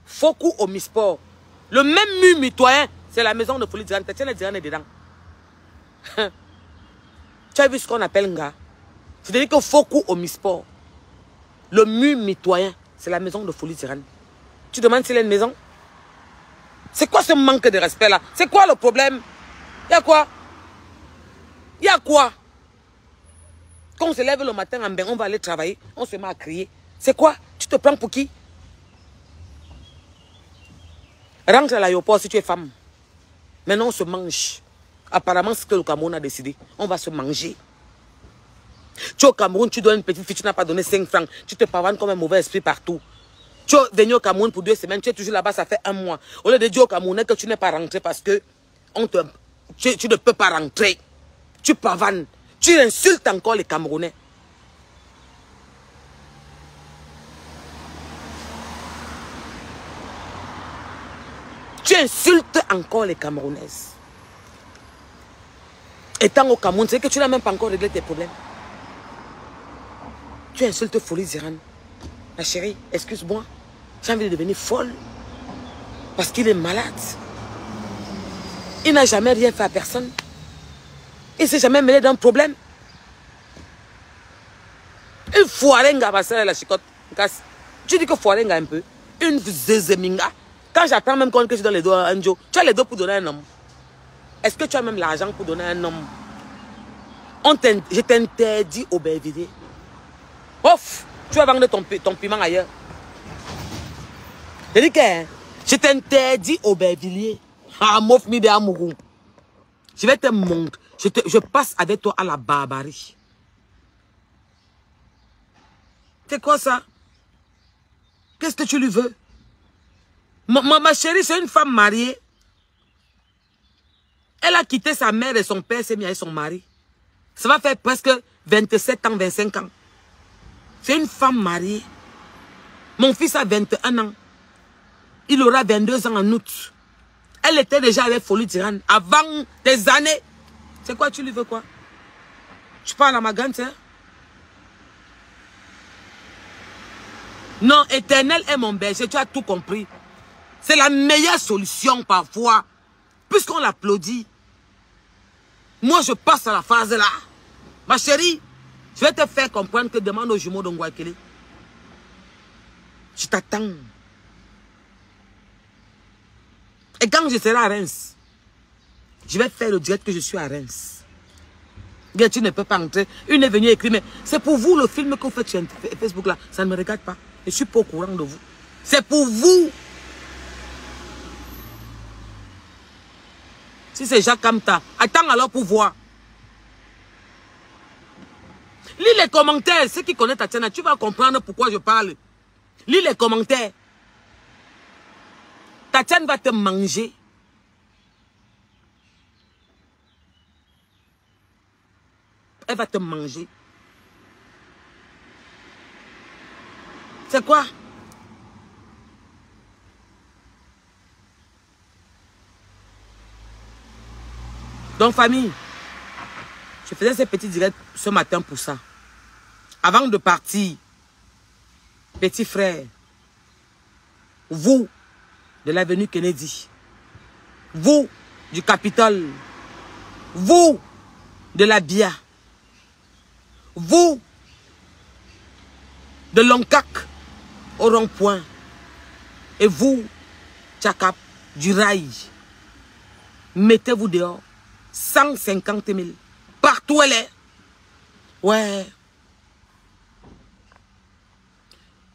Fokou au Misport. Le même mur mitoyen, c'est la maison de Folie d'Iran. Tiens, Diran est dedans. Tu as vu ce qu'on appelle Nga? C'est-à-dire que Fokou au Misport. Le mur mitoyen, c'est la maison de Folie d'Iran. Tu demandes s'il a une maison? C'est quoi ce manque de respect là? C'est quoi le problème? Il y a quoi? Il y a quoi? Quand on se lève le matin, on va aller travailler, on se met à crier. C'est quoi? Tu te prends pour qui? Rentre à l'aéroport si tu es femme. Maintenant, on se mange. Apparemment, c'est ce que le Cameroun a décidé. On va se manger. Tu es au Cameroun, tu donnes une petite fille, tu n'as pas donné 5 francs. Tu te pavanes comme un mauvais esprit partout. Tu es venu au Cameroun pour 2 semaines, tu es toujours là-bas, ça fait 1 mois. Au lieu de dire au Camerounais que tu n'es pas rentré parce que tu ne peux pas rentrer. Tu pavanes. Tu insultes encore les Camerounais. Tu insultes encore les Camerounaises. Étant au Cameroun, c'est que tu n'as même pas encore réglé tes problèmes. Tu insultes Folie d'Iran. Ma chérie, excuse-moi. J'ai envie de devenir folle. Parce qu'il est malade. Il n'a jamais rien fait à personne. Il ne s'est jamais mêlé d'un problème. Une foirenga va serrer la chicotte. Tu dis que foirenga un peu. Une zézéminga. Quand j'attends même quand je donne les dos à un Joe, tu as les dos pour donner un homme. Est-ce que tu as même l'argent pour donner un homme? Je t'interdis au Bervilliers. Ouf, tu vas vendre ton piment ailleurs. Je dis que je t'interdis au Bervilliers. Ah, mof mi de amourou. Je vais te montrer. Je passe avec toi à la barbarie. C'est quoi ça? Qu'est-ce que tu lui veux? Ma chérie, c'est une femme mariée. Elle a quitté sa mère et son père, s'est mis avec son mari. Ça va faire presque 27 ans, 25 ans. C'est une femme mariée. Mon fils a 21 ans. Il aura 22 ans en août. Elle était déjà avec Folie d'Iran avant des années. C'est quoi, tu lui veux quoi? Tu parles à ma grande sœur? Non, Éternel est mon berger, tu as tout compris. C'est la meilleure solution parfois. Puisqu'on l'applaudit. Moi, je passe à la phase là. Ma chérie, je vais te faire comprendre que demande aux jumeaux d'Ongouakele. Je t'attends. Et quand je serai à Reims, je vais faire le direct que je suis à Reims. Bien, tu ne peux pas entrer. Une est venue écrire, mais c'est pour vous le film que vous faites sur Facebook là. Ça ne me regarde pas. Je ne suis pas au courant de vous. C'est pour vous. Si c'est Jacques Kamta, attends alors pour voir. Lis les commentaires. Ceux qui connaissent Tatiana, tu vas comprendre pourquoi je parle. Lis les commentaires. Tatiana va te manger. Elle va te manger. C'est quoi? Donc, famille, je faisais ces petits directs ce matin pour ça. Avant de partir, petit frère, vous, de l'avenue Kennedy, vous, du Capitole, vous, de la BIA, vous, de Loncac, au rond-point, et vous, Tchakap, du rail, mettez-vous dehors. 150 000. Partout elle est. Ouais.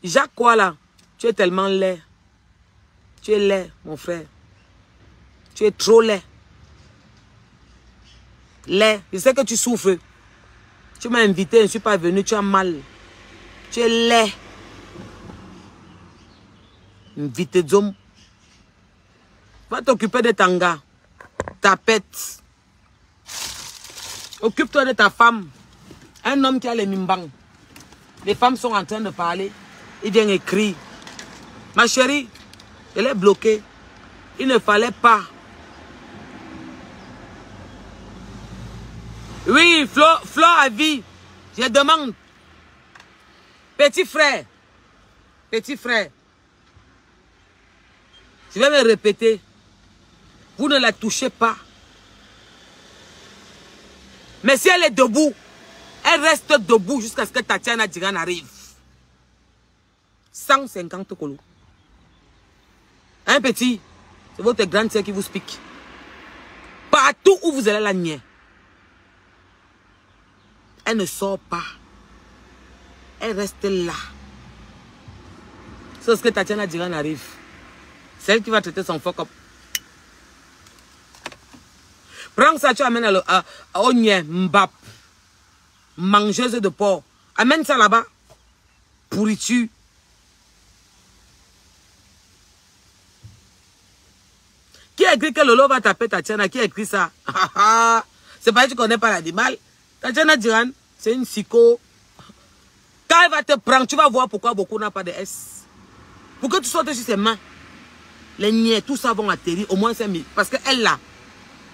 Jacques, quoi là? Tu es tellement laid. Tu es laid, mon frère. Tu es trop laid. Laid. Je sais que tu souffres. Tu m'as invité, je ne suis pas venu. Tu as mal. Tu es laid. Vite d'homme. Va t'occuper de Tanga. Ta pète. Occupe-toi de ta femme. Un homme qui a les mimbang. Les femmes sont en train de parler. Il vient écrire. Ma chérie, elle est bloquée. Il ne fallait pas. Oui, Flo a vie. Je demande. Petit frère. Petit frère. Je vais me répéter. Vous ne la touchez pas. Mais si elle est debout, elle reste debout jusqu'à ce que Tatiana Diran arrive. 150 colos. Un petit, c'est votre grande sœur qui vous explique. Partout où vous allez la nier, elle ne sort pas. Elle reste là. C'est ce que Tatiana Diran arrive. C'est elle qui va traiter son fuck up. Prends ça, tu amènes à Onye Mbap. Mangeuse de porc. Amène ça là-bas. Pourriture. Qui a écrit que Lolo va taper Tatiana? Qui a écrit ça? C'est pas que tu connais pas l'animal. Tatiana Diran, c'est une psycho. Quand elle va te prendre, tu vas voir pourquoi beaucoup n'a pas de S. Pour que tu sortes sur ses mains. Les niais, tout ça vont atterrir au moins 5 000. Parce qu'elle là,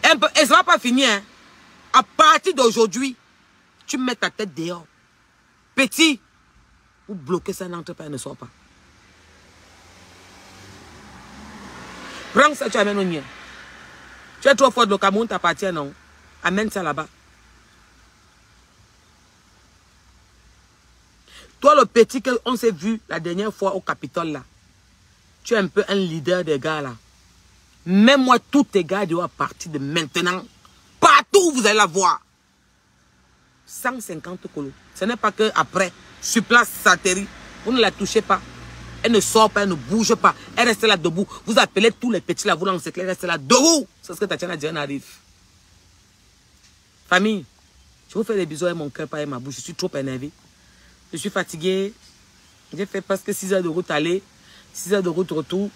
et ça ne va pas finir. Hein. À partir d'aujourd'hui, tu mets ta tête dehors. Petit, vous bloquez ça, n'entre pas, ne sort pas. Prends ça, tu amènes au mien. Tu es trop fort, le Cameroun t'appartient, non? Amène ça là-bas. Toi, le petit qu'on s'est vu la dernière fois au Capitole, là. Tu es un peu un leader des gars, là. Même moi, tous tes gars doivent partir de maintenant. Partout où vous allez la voir. 150 colos. Ce n'est pas que après, sur place, ça atterrit. Vous ne la touchez pas. Elle ne sort pas, elle ne bouge pas. Elle reste là debout. Vous appelez tous les petits là, vous lancez, elle reste là debout. C'est ce que Tatiana Diran arrive. Famille, je vous fais des bisous avec mon cœur, pas avec ma bouche. Je suis trop énervé. Je suis fatigué. J'ai fait presque 6 heures de route aller, 6 heures de route retour.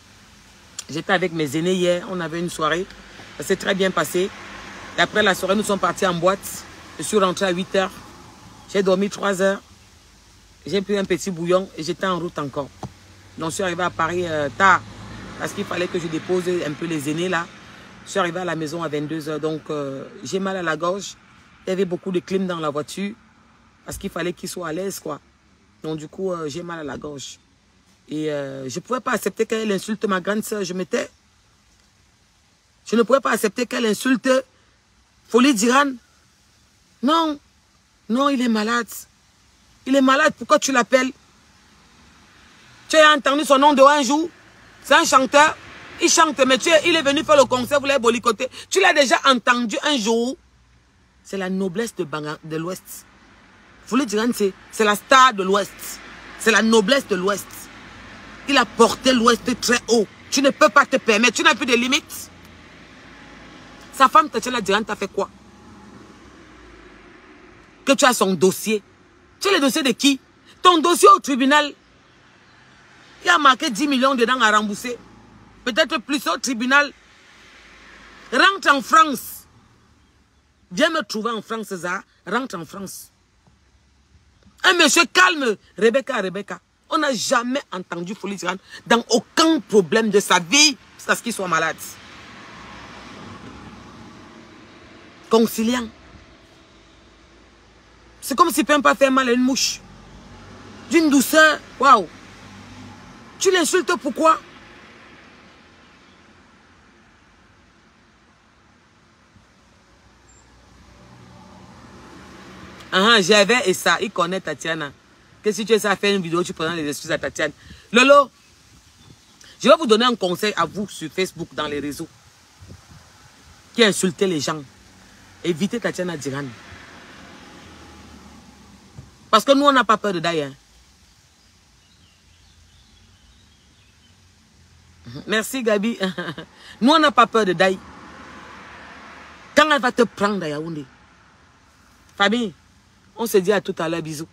J'étais avec mes aînés hier, on avait une soirée. Ça s'est très bien passé. Et après la soirée, nous sommes partis en boîte. Je suis rentré à 8 heures. J'ai dormi 3 heures. J'ai pris un petit bouillon et j'étais en route encore. Donc je suis arrivé à Paris tard. Parce qu'il fallait que je dépose un peu les aînés là. Je suis arrivé à la maison à 22 heures. Donc j'ai mal à la gorge. Il y avait beaucoup de clim dans la voiture. Parce qu'il fallait qu'il soit à l'aise quoi. Donc du coup, j'ai mal à la gorge. Et je ne pouvais pas accepter qu'elle insulte ma grande soeur. Je m'étais. Je ne pouvais pas accepter qu'elle insulte Folie Diran. Non. Non, il est malade. Il est malade. Pourquoi tu l'appelles? Tu as entendu son nom de un jour? C'est un chanteur. Il chante, mais il est venu faire le concert, vous l'avez boycotté. Tu l'as déjà entendu un jour. C'est la noblesse de l'Ouest. Folie Diran, c'est la star de l'Ouest. C'est la noblesse de l'Ouest. Il a porté l'Ouest très haut. Tu ne peux pas te permettre. Tu n'as plus de limites. Sa femme, Tatiana Diran, t'a fait quoi? Que tu as son dossier. Tu as le dossier de qui? Ton dossier au tribunal. Il y a marqué 10 millions dedans à rembourser. Peut-être plus au tribunal. Rentre en France. Viens me trouver en France, Zara. Rentre en France. Un monsieur calme. Rebecca. On n'a jamais entendu Folie Diran dans aucun problème de sa vie jusqu'à ce qu'il soit malade. Conciliant. C'est comme s'il ne peut pas faire mal à une mouche. D'une douceur. Waouh. Tu l'insultes pourquoi? J'avais et ça. Il connaît Tatiana. Que si tu essaies de faire une vidéo, tu prends les excuses à Tatiana. Lolo, je vais vous donner un conseil à vous sur Facebook, dans les réseaux. Qui insultez les gens. Évitez Tatiana Diran. Parce que nous, on n'a pas peur de Daï. Hein. Merci, Gabi. Nous, on n'a pas peur de Daï. Quand elle va te prendre à Yaoundé. Famille, on se dit à tout à l'heure. Bisous.